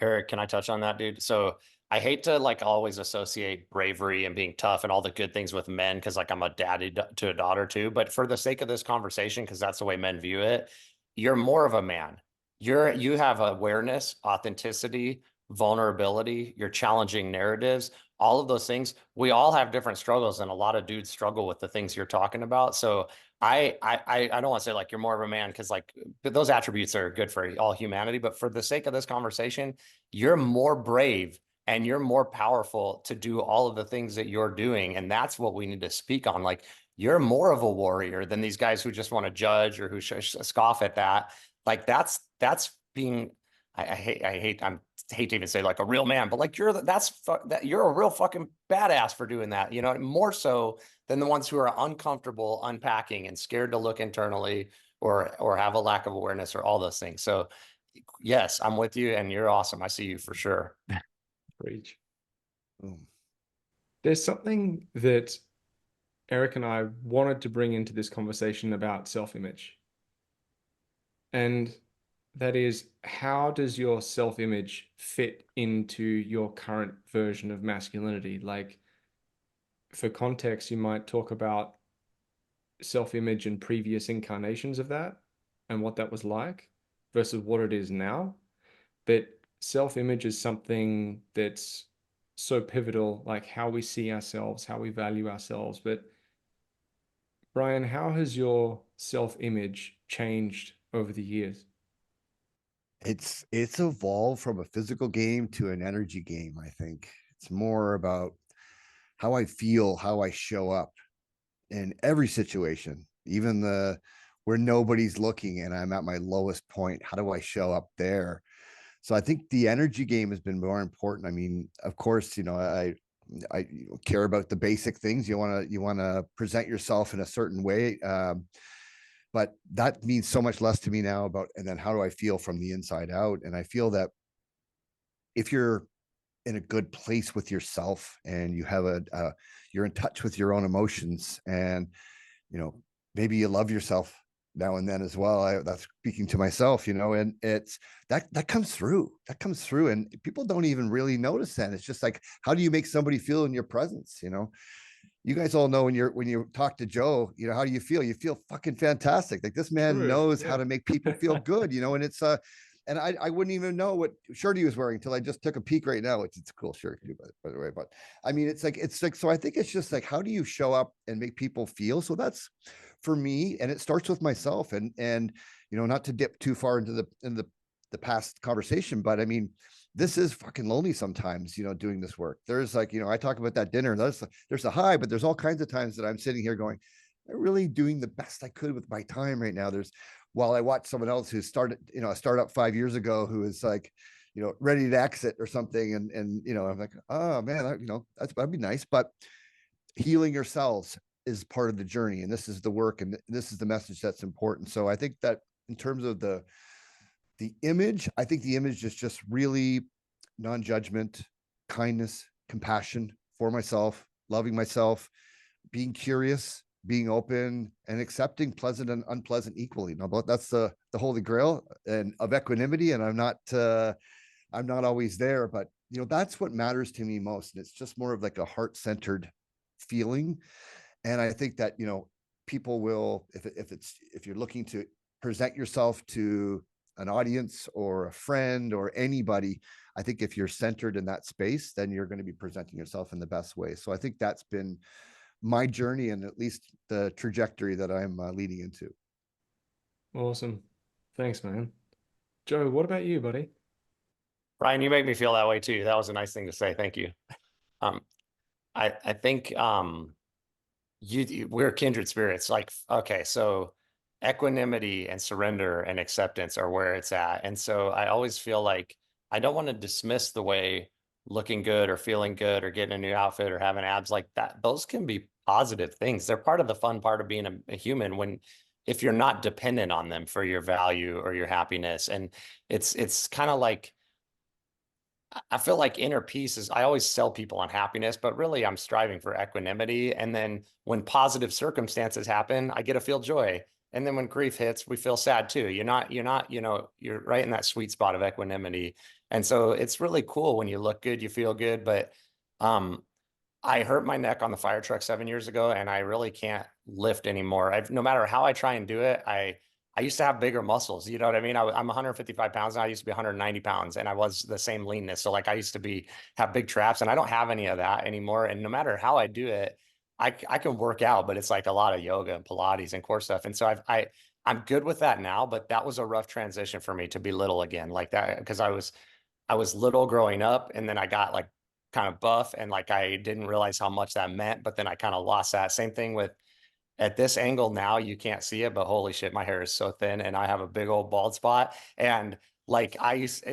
Eric, can I touch on that, dude? So I hate to like always associate bravery and being tough and all the good things with men, because like I'm a daddy to a daughter too. But for the sake of this conversation, because that's the way men view it, you're more of a man. You have awareness, authenticity, vulnerability, you're challenging narratives, all of those things. We all have different struggles, and a lot of dudes struggle with the things you're talking about. So I don't want to say like you're more of a man, because like those attributes are good for all humanity. But for the sake of this conversation, you're more brave and you're more powerful to do all of the things that you're doing. And that's what we need to speak on. Like, you're more of a warrior than these guys who just want to judge or who scoff at that. Like that's being, I hate to even say like a real man, but like you're a real fucking badass for doing that, you know, more so than the ones who are uncomfortable unpacking and scared to look internally, or have a lack of awareness, or all those things. So yes, I'm with you, and you're awesome. I see you for sure. Preach. Boom. There's something that Eric and I wanted to bring into this conversation about self-image. And that is, how does your self-image fit into your current version of masculinity? Like, for context, you might talk about self-image and previous incarnations of that and what that was like versus what it is now. But self-image is something that's so pivotal, like how we see ourselves, how we value ourselves. But Brian, how has your self-image changed over the years? It's evolved from a physical game to an energy game. I think it's more about how I feel, how I show up in every situation, even where nobody's looking and I'm at my lowest point. How do I show up there? So I think the energy game has been more important. I mean, of course, you know, I care about the basic things. You want to present yourself in a certain way. But that means so much less to me now and then how do I feel from the inside out? And I feel that if you're in a good place with yourself and you have you're in touch with your own emotions, and, you know, maybe you love yourself now and then as well. That's speaking to myself, you know, and it's that comes through, and people don't even really notice that. It's just like, how do you make somebody feel in your presence? You know, you guys all know when you talk to Joe, you know, how do you feel? You feel fucking fantastic. Like, this man True. knows Yeah. how to make people feel good, you know, and it's And I wouldn't even know what shirt he was wearing until I just took a peek right now, which it's a cool shirt too, by the way. But I mean, it's like, so I think it's just like, how do you show up and make people feel? So that's for me. And it starts with myself, and, you know, not to dip too far into the past conversation, but I mean, this is fucking lonely sometimes, you know, doing this work. There's like, you know, I talk about that dinner, there's a high, but there's all kinds of times that I'm sitting here going, I'm really doing the best I could with my time right now. While I watch someone else who started, you know, a startup 5 years ago, who is like, you know, ready to exit or something. And, you know, I'm like, oh man, you know, that'd be nice. But healing yourselves is part of the journey. And this is the work. And this is the message that's important. So I think that in terms of the image, I think the image is just really non-judgment, kindness, compassion for myself, loving myself, being curious, being open, and accepting pleasant and unpleasant equally. Now, that's the holy grail and of equanimity. And I'm not always there, but you know, that's what matters to me most. And it's just more of like a heart-centered feeling. And I think that, you know, people will, if you're looking to present yourself to an audience or a friend or anybody, I think if you're centered in that space, then you're going to be presenting yourself in the best way. So I think that's been my journey, and at least the trajectory that I'm leading into. Awesome. Thanks, man. Joe, what about you, buddy? Brian, you make me feel that way too. That was a nice thing to say. Thank you. Um, I think we're kindred spirits. Like, okay, so equanimity and surrender and acceptance are where it's at. And so I always feel like I don't want to dismiss the way looking good or feeling good or getting a new outfit or having abs like that. Those can be positive things. They're part of the fun part of being a human, when if you're not dependent on them for your value or your happiness. And it's kind of like, I feel like inner peace is, I always sell people on happiness, but really I'm striving for equanimity. And then when positive circumstances happen, I get to feel joy. And then when grief hits, we feel sad too. You're not, you know, you're right in that sweet spot of equanimity. And so it's really cool when you look good, you feel good. But I hurt my neck on the fire truck 7 years ago, and I really can't lift anymore. No matter how I try and do it, I used to have bigger muscles. You know what I mean? I'm 155 pounds now. I used to be 190 pounds, and I was the same leanness. So like I used to have big traps, and I don't have any of that anymore. And no matter how I do it, I can work out, but it's like a lot of yoga and Pilates and core stuff. And so I'm good with that now, but that was a rough transition for me to be little again like that, because I was little growing up, and then I got like kind of buff, and like I didn't realize how much that meant, but then I kind of lost that. Same thing with, at this angle now, you can't see it, but holy shit, my hair is so thin and I have a big old bald spot. And like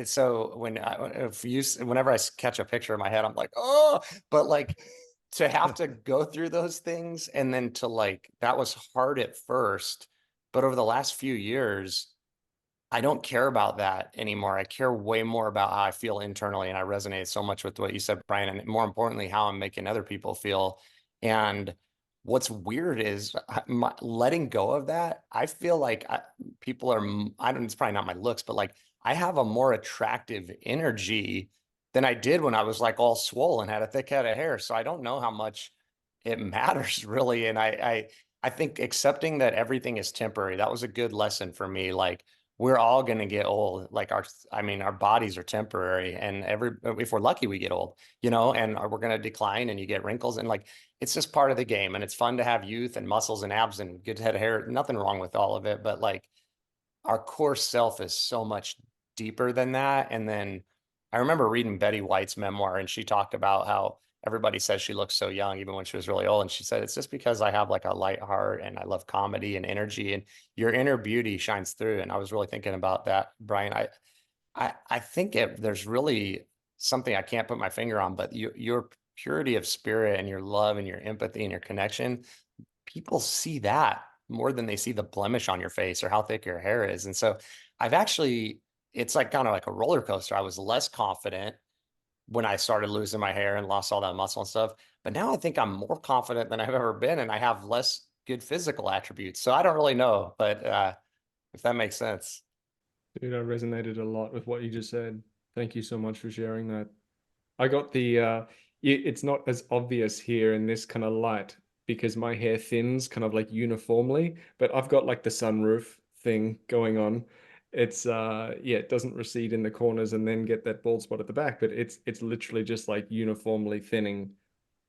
so whenever I catch a picture of my head, I'm like, oh, but like to have to go through those things, and then to like, that was hard at first, but over the last few years, I don't care about that anymore. I care way more about how I feel internally. And I resonate so much with what you said, Brian, and more importantly, how I'm making other people feel. And what's weird is letting go of that. I feel like people are, it's probably not my looks, but like I have a more attractive energy than I did when I was like all swollen, had a thick head of hair. So I don't know how much it matters really. And I think accepting that everything is temporary, that was a good lesson for me. Like, we're all going to get old. Like our bodies are temporary, and if we're lucky, we get old, you know, and we're going to decline, and you get wrinkles, and like, it's just part of the game. And it's fun to have youth and muscles and abs and good head of hair. Nothing wrong with all of it, but like our core self is so much deeper than that. And then I remember reading Betty White's memoir, and she talked about how everybody says she looks so young, even when she was really old. And she said, it's just because I have like a light heart and I love comedy and energy, and your inner beauty shines through. And I was really thinking about that, Brian. I think there's really something I can't put my finger on, but your purity of spirit and your love and your empathy and your connection, people see that more than they see the blemish on your face or how thick your hair is. And so it's like kind of like a roller coaster. I was less confident when I started losing my hair and lost all that muscle and stuff. But now I think I'm more confident than I've ever been, and I have less good physical attributes. So I don't really know, but if that makes sense. Dude, I resonated a lot with what you just said. Thank you so much for sharing that. I got it's not as obvious here in this kind of light because my hair thins kind of like uniformly, but I've got like the sunroof thing going on. it's yeah, it doesn't recede in the corners and then get that bald spot at the back, but it's literally just like uniformly thinning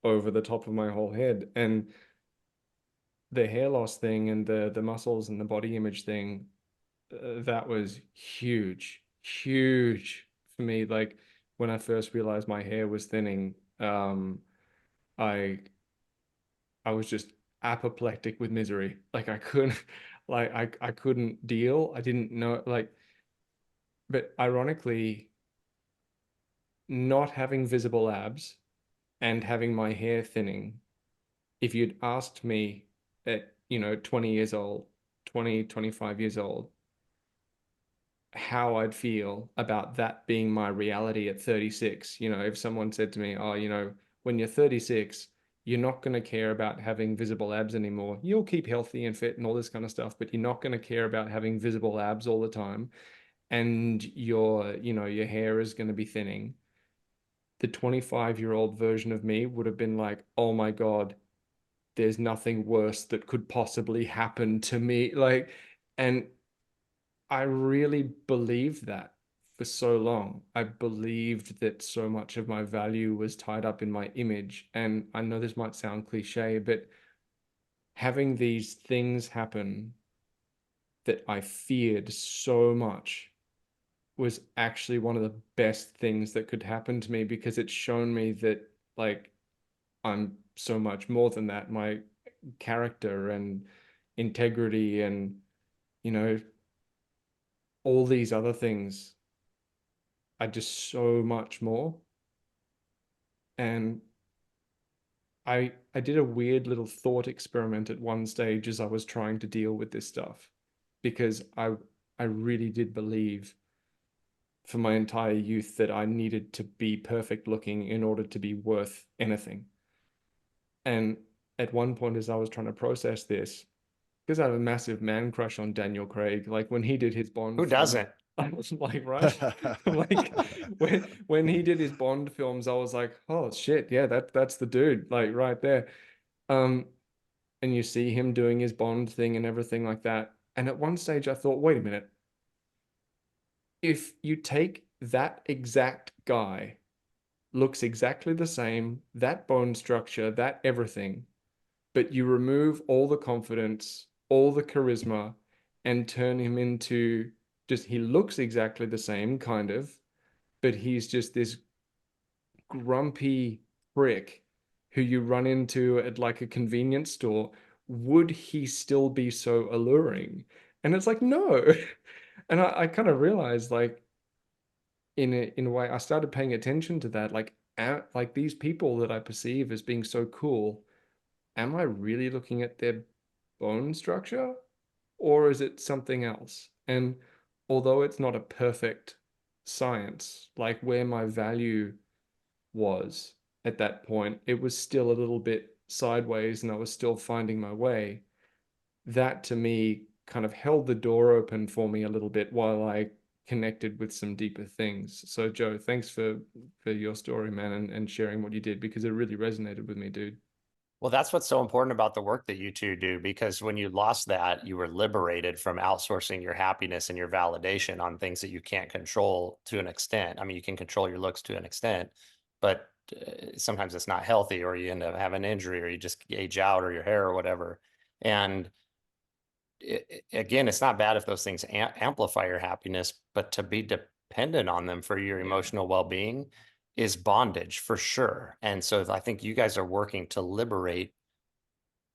over the top of my whole head. And the hair loss thing and the muscles and the body image thing, that was huge, huge for me. Like when I first realized my hair was thinning, I I was just apoplectic with misery. Like I couldn't, like I couldn't deal. I didn't know, like, but ironically, not having visible abs and having my hair thinning, if you'd asked me at, 20 years old, 20, 25 years old, how I'd feel about that being my reality at 36. If someone said to me, oh, when you're 36, you're not going to care about having visible abs anymore. You'll keep healthy and fit and all this kind of stuff, but you're not going to care about having visible abs all the time. And your hair is going to be thinning. The 25-year-old version of me would have been like, oh my God, there's nothing worse that could possibly happen to me. Like, and I really believed that for so long. I believed that so much of my value was tied up in my image. And I know this might sound cliche, but having these things happen that I feared so much was actually one of the best things that could happen to me, because it's shown me that, like, I'm so much more than that. My character and integrity and, you know, all these other things are just so much more. And I did a weird little thought experiment at one stage as I was trying to deal with this stuff, because I really did believe for my entire youth that I needed to be perfect looking in order to be worth anything. And at one point, as I was trying to process this, because I have a massive man crush on Daniel Craig, like when he did his Bond Who film, doesn't? I was like, right? Like when he did his Bond films, I was like, oh shit, yeah, that's the dude, like right there. Um, and you see him doing his Bond thing and everything like that. And at one stage I thought, wait a minute, if you take that exact guy, looks exactly the same, that bone structure, that everything, but you remove all the confidence, all the charisma, and turn him into just, he looks exactly the same, kind of, but he's just this grumpy prick who you run into at like a convenience store, would he still be so alluring? And it's like, no. And I kind of realized, like, in a way, I started paying attention to that, like these people that I perceive as being so cool, am I really looking at their bone structure, or is it something else? And although it's not a perfect science, like where my value was at that point, it was still a little bit sideways and I was still finding my way. That to me kind of held the door open for me a little bit while I connected with some deeper things. So Joe, thanks for your story, man, and sharing what you did, because it really resonated with me, dude. Well, that's what's so important about the work that you two do, because when you lost that, you were liberated from outsourcing your happiness and your validation on things that you can't control to an extent. I mean, you can control your looks to an extent, but sometimes it's not healthy, or you end up having an injury, or you just age out, or your hair or whatever. And again, it's not bad if those things amplify your happiness, but to be dependent on them for your emotional well-being is bondage for sure. And so I think you guys are working to liberate,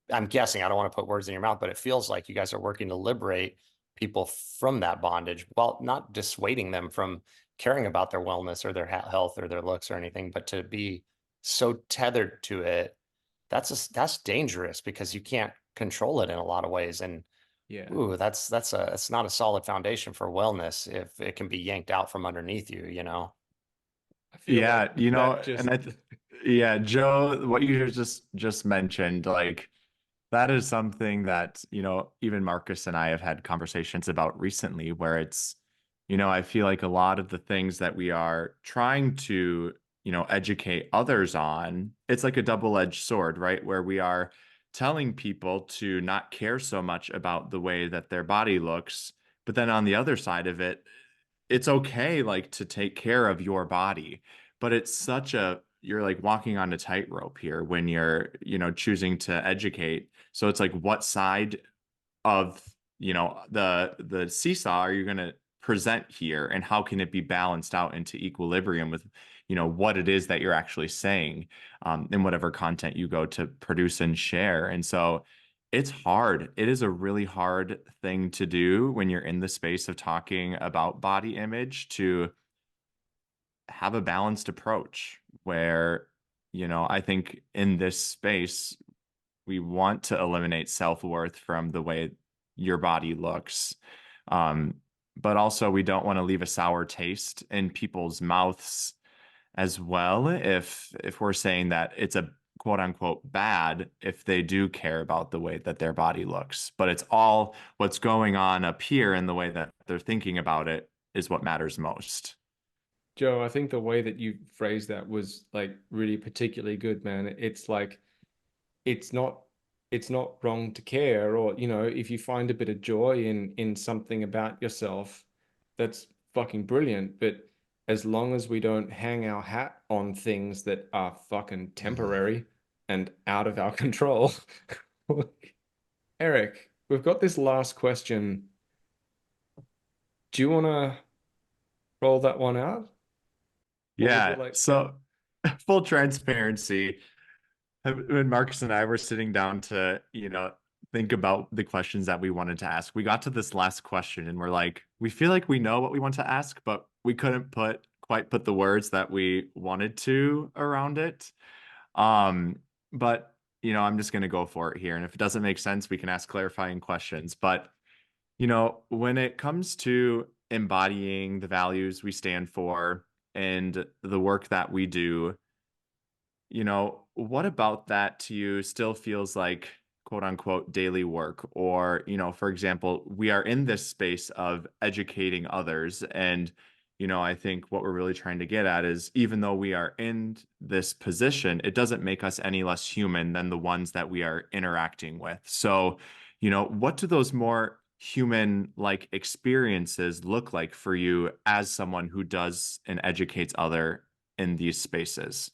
I'm guessing, I don't want to put words in your mouth, but it feels like you guys are working to liberate people from that bondage, while not dissuading them from caring about their wellness or their health or their looks or anything, but to be so tethered to it. That's dangerous, because you can't control it in a lot of ways. And Yeah. ooh, it's not a solid foundation for wellness if it can be yanked out from underneath you, you know? I feel Yeah, like that just, yeah, Joe, what you just mentioned, like that is something that, even Marcus and I have had conversations about recently, where it's, I feel like a lot of the things that we are trying to, educate others on, it's like a double-edged sword, right? Where we are telling people to not care so much about the way that their body looks, But then on the other side of it, it's okay like to take care of your body, but it's such a you're like walking on a tightrope here when you're, choosing to educate. So it's like what side of, the seesaw are you going to present here, and how can it be balanced out into equilibrium with, what it is that you're actually saying, in whatever content you go to produce and share. And so it's hard. It is a really hard thing to do when you're in the space of talking about body image, to have a balanced approach where, I think in this space, we want to eliminate self-worth from the way your body looks. Um, but also we don't want to leave a sour taste in people's mouths as well, if we're saying that it's a quote unquote bad if they do care about the way that their body looks. But it's all what's going on up here, and the way that they're thinking about it is what matters most. Joe, I think the way that you phrased that was like really particularly good, man. It's like it's not it's not wrong to care, or if you find a bit of joy in something about yourself, that's fucking brilliant. But as long as we don't hang our hat on things that are fucking temporary and out of our control. Eric, we've got this last question. Do you want to roll that one out? What would you Yeah. like to go? So full transparency, when Marcus and I were sitting down to, think about the questions that we wanted to ask, we got to this last question and we're like, we feel like we know what we want to ask, but we couldn't quite put the words that we wanted to around it. But I'm just going to go for it here. And if it doesn't make sense, we can ask clarifying questions. But, when it comes to embodying the values we stand for and the work that we do, what about that to you still feels like quote unquote daily work? Or, for example, we are in this space of educating others. And, I think what we're really trying to get at is, even though we are in this position, it doesn't make us any less human than the ones that we are interacting with. So, what do those more human like experiences look like for you as someone who does and educates other in these spaces?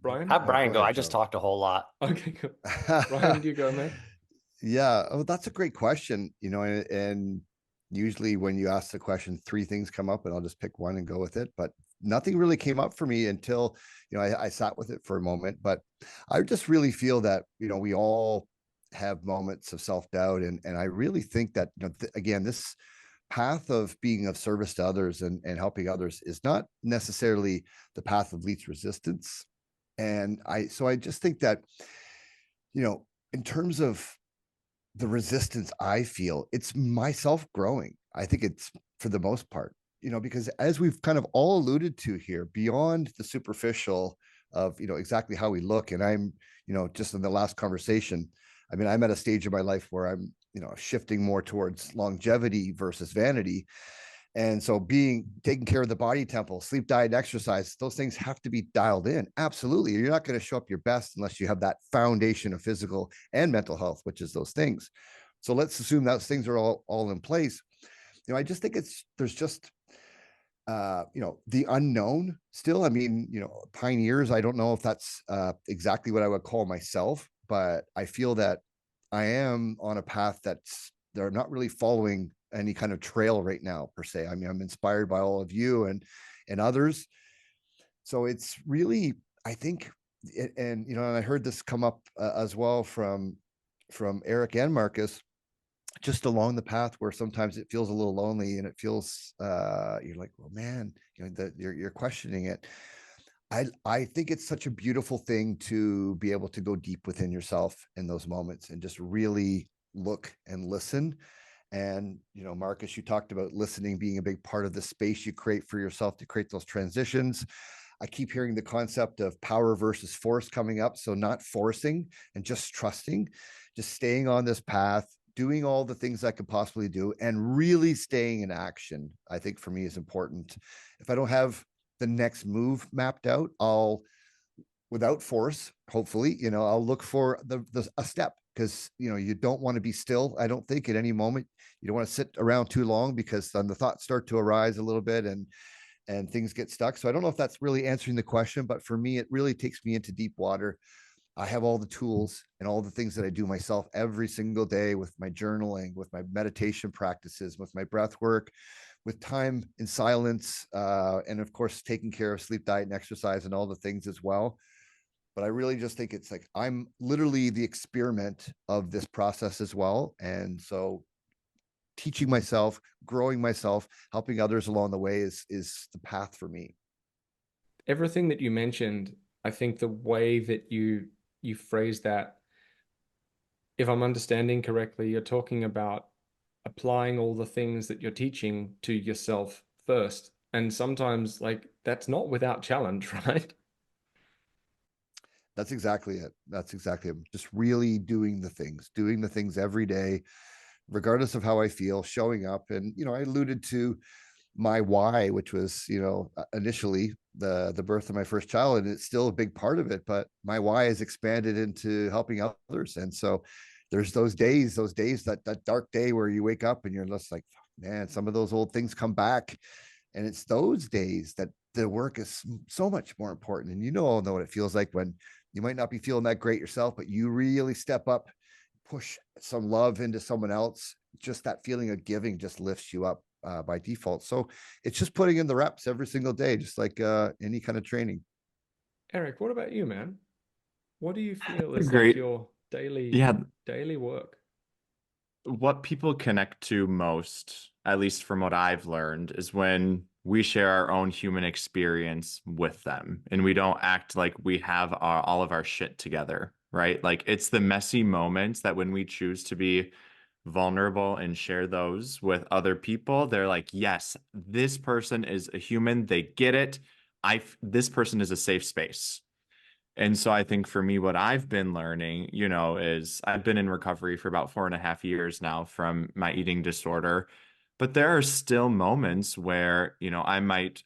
Brian? Have Oh, go Brian go. ahead, I just Joe. talked a whole lot. Okay, cool. Brian, you go, man. Yeah. Oh, that's a great question. And usually when you ask the question, three things come up, and I'll just pick one and go with it. But nothing really came up for me until, I sat with it for a moment. But I just really feel that, we all have moments of self-doubt. And I really think that, again, this path of being of service to others and helping others is not necessarily the path of least resistance. And so I just think that, in terms of the resistance I feel, it's myself growing. I think it's for the most part, because as we've kind of all alluded to here, beyond the superficial of, exactly how we look. And I'm, just in the last conversation, I mean, I'm at a stage of my life where I'm, shifting more towards longevity versus vanity. And so taking care of the body temple, sleep, diet, exercise, those things have to be dialed in. Absolutely. You're not going to show up your best unless you have that foundation of physical and mental health, which is those things. So let's assume those things are all in place. I just think there's just, the unknown still. I mean, pioneers, I don't know if that's exactly what I would call myself, but I feel that I am on a path they're not really following any kind of trail right now per se. I mean, I'm inspired by all of you and others. So it's really, I think, and I heard this come up as well from Eric and Marcus, just along the path where sometimes it feels a little lonely and it feels you're like, well, man, you're questioning it. I think it's such a beautiful thing to be able to go deep within yourself in those moments and just really look and listen. And, Marcus, you talked about listening being a big part of the space you create for yourself to create those transitions. I keep hearing the concept of power versus force coming up. So not forcing and just trusting, just staying on this path, doing all the things I could possibly do, and really staying in action, I think for me is important. If I don't have the next move mapped out, I'll, without force, hopefully, I'll look for a step because, you know, you don't want to be still. I don't think at any moment. You don't want to sit around too long, because then the thoughts start to arise a little bit, and things get stuck. So I don't know if that's really answering the question, but for me, it really takes me into deep water. I have all the tools and all the things that I do myself every single day, with my journaling, with my meditation practices, with my breath work, with time in silence, and of course, taking care of sleep, diet, and exercise, and all the things as well. But I really just think it's like I'm literally the experiment of this process as well. And so teaching myself, growing myself, helping others along the way is the path for me. Everything that you mentioned, I think the way that you phrase that, if I'm understanding correctly, you're talking about applying all the things that you're teaching to yourself first. And sometimes, like, that's not without challenge, right? That's exactly it. That's exactly it. Just really doing the things every day, regardless of how I feel, showing up. And, you know, I alluded to my why, which was, you know, initially the birth of my first child, and it's still a big part of it, but my why has expanded into helping others. And so there's those days, that dark day where you wake up and you're just like, man, some of those old things come back. And it's those days that the work is so much more important. And you all know what it feels like when you might not be feeling that great yourself, but you really step up, push some love into someone else. Just that feeling of giving just lifts you up by default. So it's just putting in the reps every single day, just like any kind of training. Eric, what about you, man? What do you feel is like Great. your Yeah, daily work? what people connect to most, at least from what I've learned, is when we share our own human experience with them and we don't act like we have all of our shit together, right? Like it's the messy moments that when we choose to be vulnerable and share those with other people, they're like, yes, this person is a human. They get it. This person is a safe space. And so I think for me, what I've been learning, is I've been in recovery for about 4.5 years now from my eating disorder. But there are still moments where, I might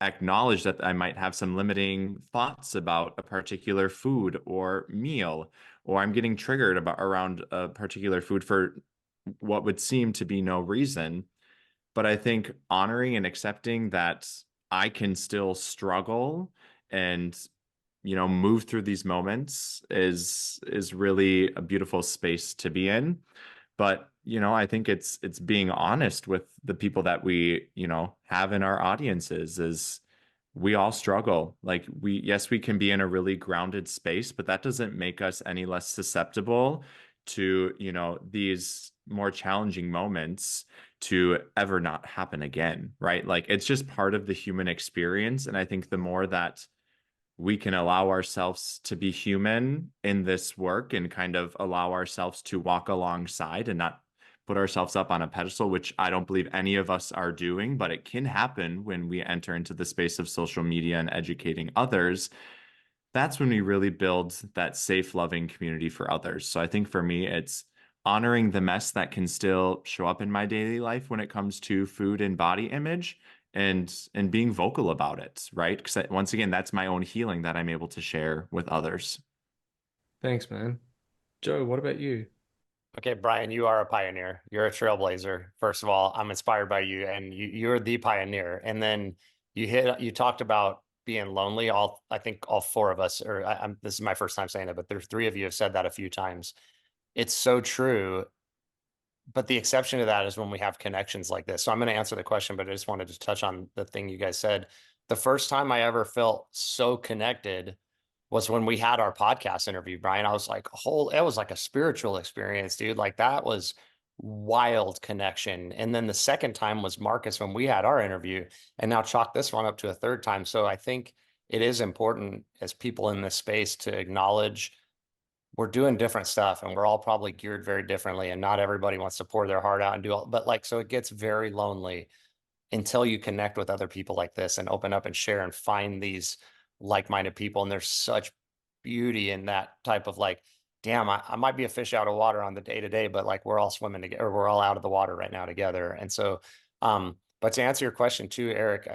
acknowledge that I might have some limiting thoughts about a particular food or meal, or I'm getting triggered around a particular food for what would seem to be no reason. But I think honoring and accepting that I can still struggle and move through these moments is really a beautiful space to be in. But I think it's being honest with the people that we have in our audiences. Is we all struggle. Like yes, we can be in a really grounded space, but that doesn't make us any less susceptible to these more challenging moments to ever not happen again, right? Like it's just part of the human experience. And I think the more that we can allow ourselves to be human in this work and kind of allow ourselves to walk alongside and not put ourselves up on a pedestal, which I don't believe any of us are doing, but it can happen when we enter into the space of social media and educating others. That's when we really build that safe, loving community for others. So I think for me, it's honoring the mess that can still show up in my daily life when it comes to food and body image, and being vocal about it, right? Because once again, that's my own healing that I'm able to share with others. Thanks, man. Joe, what about you? Okay, Brian, you are a pioneer. You're a trailblazer. First of all, I'm inspired by you, and you're the pioneer. And then you talked about being lonely. I think all four of us, or this is my first time saying it, but there's three of you have said that a few times. It's so true. But the exception to that is when we have connections like this. So I'm going to answer the question, but I just wanted to touch on the thing you guys said. The first time I ever felt so connected was when we had our podcast interview, Brian. I was like, it was like a spiritual experience, dude. Like that was wild connection. And then the second time was Marcus when we had our interview, and now chalk this one up to a third time. So I think it is important as people in this space to acknowledge we're doing different stuff and we're all probably geared very differently, and not everybody wants to pour their heart out and do all, but like, so it gets very lonely until you connect with other people like this and open up and share and find these like-minded people. And there's such beauty in that type of like, damn, I might be a fish out of water on the day to day, but like we're all swimming together, or we're all out of the water right now together. And so, but to answer your question too, Eric,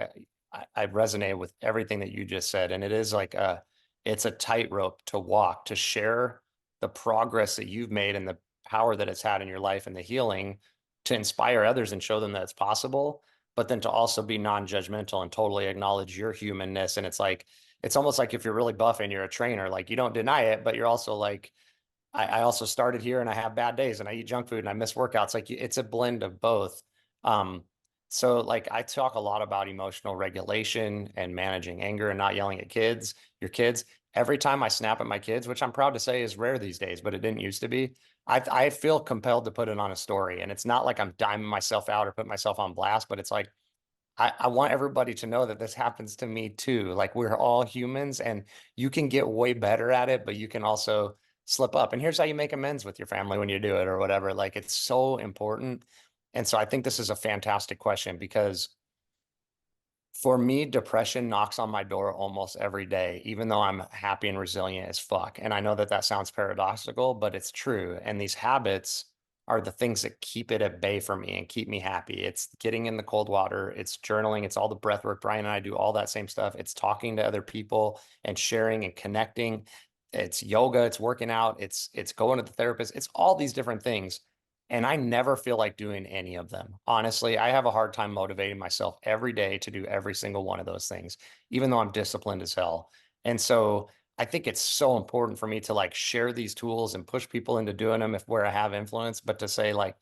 I resonate with everything that you just said. And it is like it's a tightrope to walk, to share the progress that you've made and the power that it's had in your life and the healing to inspire others and show them that it's possible, but then to also be non-judgmental and totally acknowledge your humanness. And it's like, it's almost like if you're really buff and you're a trainer, like you don't deny it, but you're also like, I also started here and I have bad days and I eat junk food and I miss workouts. Like it's a blend of both. Um, so like I talk a lot about emotional regulation and managing anger and not yelling at your kids. Every time I snap at my kids, which I'm proud to say is rare these days, but it didn't used to be, I feel compelled to put it on a story. And it's not like I'm diming myself out or put myself on blast, but it's like, I want everybody to know that this happens to me too. Like we're all humans and you can get way better at it, but you can also slip up. And here's how you make amends with your family when you do it or whatever. Like it's so important. And so I think this is a fantastic question because for me, depression knocks on my door almost every day, even though I'm happy and resilient as fuck. And I know that that sounds paradoxical, but it's true. And these habits are the things that keep it at bay for me and keep me happy. It's getting in the cold water, it's journaling, it's all the breath work. Brian and I do all that same stuff. It's talking to other people and sharing and connecting. It's yoga, it's working out, it's going to the therapist. It's all these different things. And I never feel like doing any of them. Honestly, I have a hard time motivating myself every day to do every single one of those things, even though I'm disciplined as hell. And so I think it's so important for me to like share these tools and push people into doing them if where I have influence, but to say like,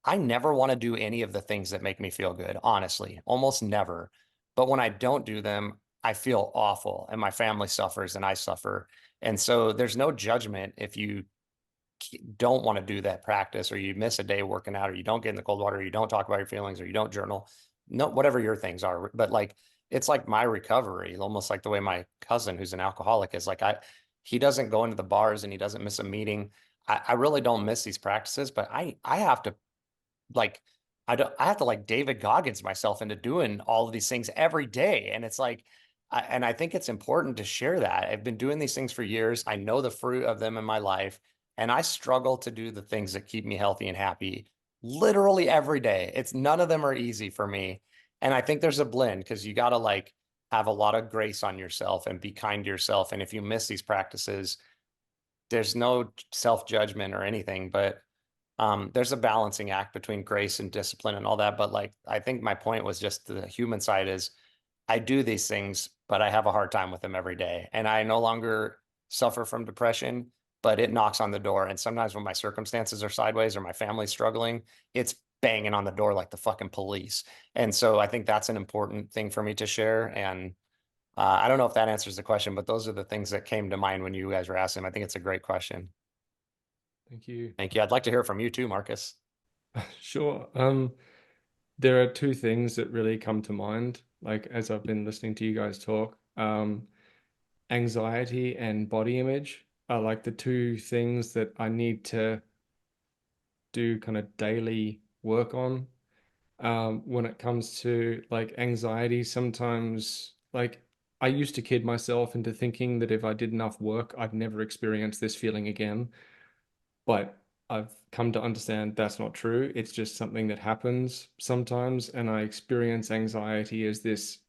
I never want to do any of the things that make me feel good, honestly, almost never. But when I don't do them, I feel awful and my family suffers and I suffer. And so there's no judgment if you don't want to do that practice or you miss a day working out or you don't get in the cold water or you don't talk about your feelings or you don't journal, no, whatever your things are. But like it's like my recovery, almost like the way my cousin who's an alcoholic is like he doesn't go into the bars and he doesn't miss a meeting. I really don't miss these practices, but I have to like I have to like David Goggins myself into doing all of these things every day. And it's like and I think it's important to share that. I've been doing these things for years. I know the fruit of them in my life, and I struggle to do the things that keep me healthy and happy literally every day. It's none of them are easy for me. And I think there's a blend because you got to like have a lot of grace on yourself and be kind to yourself. And if you miss these practices, there's no self-judgment or anything, but there's a balancing act between grace and discipline and all that. But like, I think my point was just the human side is I do these things, but I have a hard time with them every day. And I no longer suffer from depression, but it knocks on the door. And sometimes when my circumstances are sideways or my family's struggling, it's banging on the door like the fucking police. And so I think that's an important thing for me to share. And I don't know if that answers the question, but those are the things that came to mind when you guys were asking. I think it's a great question. Thank you. Thank you. I'd like to hear from you too, Marcus. Sure. There are two things that really come to mind, like as I've been listening to you guys talk. Anxiety and body image are like the two things that I need to do kind of daily work on. When it comes to like anxiety, sometimes like I used to kid myself into thinking that if I did enough work, I'd never experience this feeling again. But I've come to understand that's not true. It's just something that happens sometimes. And I experience anxiety as this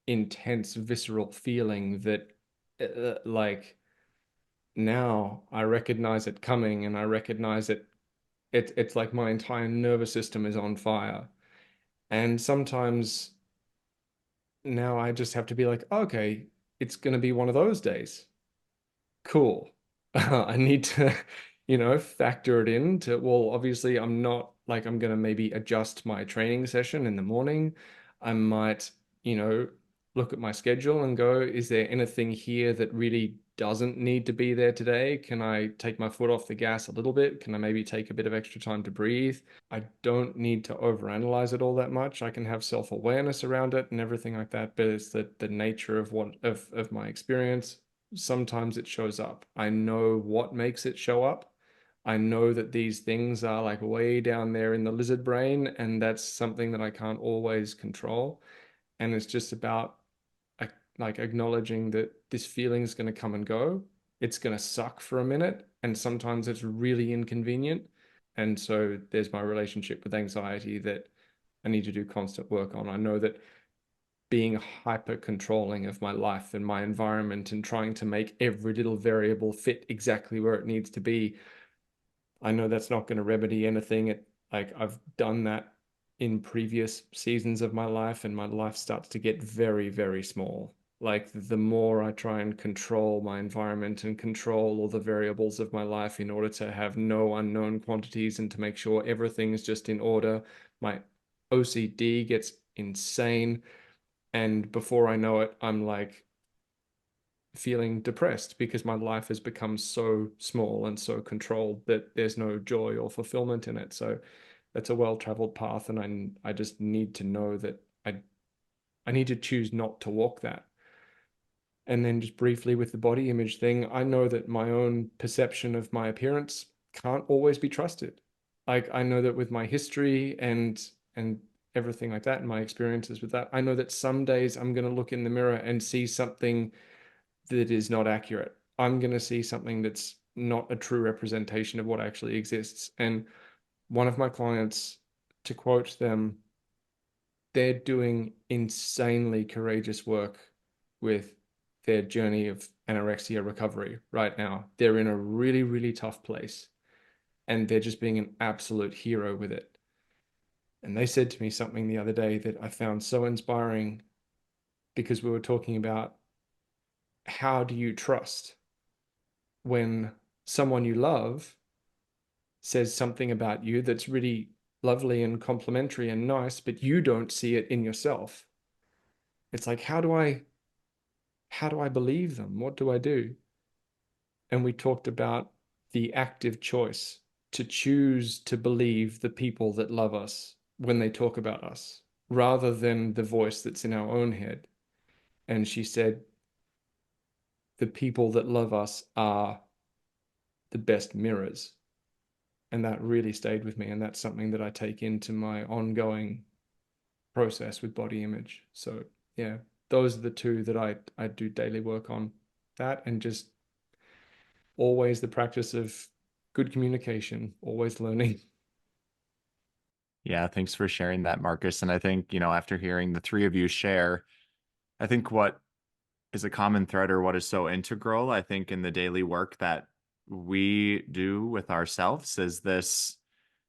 intense, visceral feeling that, like, now I recognize it coming and I recognize it's like my entire nervous system is on fire. And sometimes now I just have to be like, okay, it's going to be one of those days. Cool. I need to, factor it into, well, obviously I'm not like I'm gonna maybe adjust my training session in the morning. I might, you know, look at my schedule and go, is there anything here that really doesn't need to be there today? Can I take my foot off the gas a little bit? Can I maybe take a bit of extra time to breathe? I don't need to overanalyze it all that much. I can have self-awareness around it and everything like that, but it's the nature of what of my experience. Sometimes it shows up. I know what makes it show up. I know that these things are like way down there in the lizard brain, and that's something that I can't always control. And it's just about like acknowledging that this feeling is going to come and go. It's going to suck for a minute, and sometimes it's really inconvenient. And so there's my relationship with anxiety that I need to do constant work on. I know that being hyper controlling of my life and my environment and trying to make every little variable fit exactly where it needs to be. I know that's not going to remedy anything. Like I've done that in previous seasons of my life, and my life starts to get very, very small. Like the more I try and control my environment and control all the variables of my life in order to have no unknown quantities and to make sure everything is just in order, my OCD gets insane. And before I know it, I'm like feeling depressed because my life has become so small and so controlled that there's no joy or fulfillment in it. So that's a well-traveled path, and I just need to know that I need to choose not to walk that. And then just briefly with the body image thing, I know that my own perception of my appearance can't always be trusted. Like I know that with my history and everything like that and my experiences with that, I know that some days I'm going to look in the mirror and see something that is not accurate. I'm going to see something that's not a true representation of what actually exists. And one of my clients, to quote them, they're doing insanely courageous work with their journey of anorexia recovery right now. They're in a really, really tough place, and they're just being an absolute hero with it. And they said to me something the other day that I found so inspiring, because we were talking about how do you trust when someone you love says something about you that's really lovely and complimentary and nice, but you don't see it in yourself. It's like, how do I believe them? What do I do? And we talked about the active choice to choose to believe the people that love us when they talk about us, rather than the voice that's in our own head. And she said, the people that love us are the best mirrors. And that really stayed with me. And that's something that I take into my ongoing process with body image. So yeah, those are the two that I do daily work on. That, and just always the practice of good communication, always learning. Yeah, thanks for sharing that, Marcus. And I think, after hearing the three of you share, I think what is a common thread, or what is so integral, I think, in the daily work that we do with ourselves, is this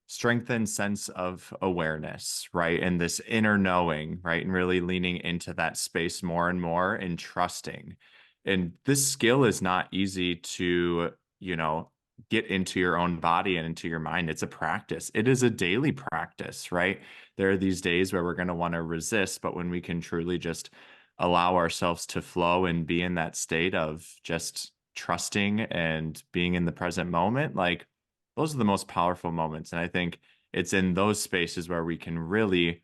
strengthened sense of awareness, right? And this inner knowing, right? And really leaning into that space more and more and trusting. And this skill is not easy to, get into your own body and into your mind. It's a practice. It is a daily practice, right? There are these days where we're going to want to resist, but when we can truly just allow ourselves to flow and be in that state of just trusting and being in the present moment, like those are the most powerful moments. And I think it's in those spaces where we can really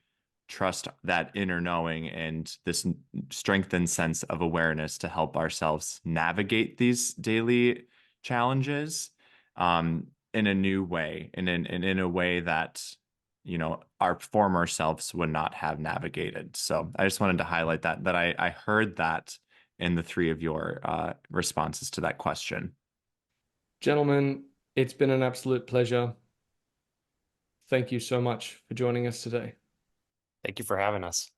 trust that inner knowing and this strengthened sense of awareness to help ourselves navigate these daily challenges in a new way, and in a way that our former selves would not have navigated. So I just wanted to highlight that I heard that in the three of your responses to that question. Gentlemen, it's been an absolute pleasure. Thank you so much for joining us today. Thank you for having us.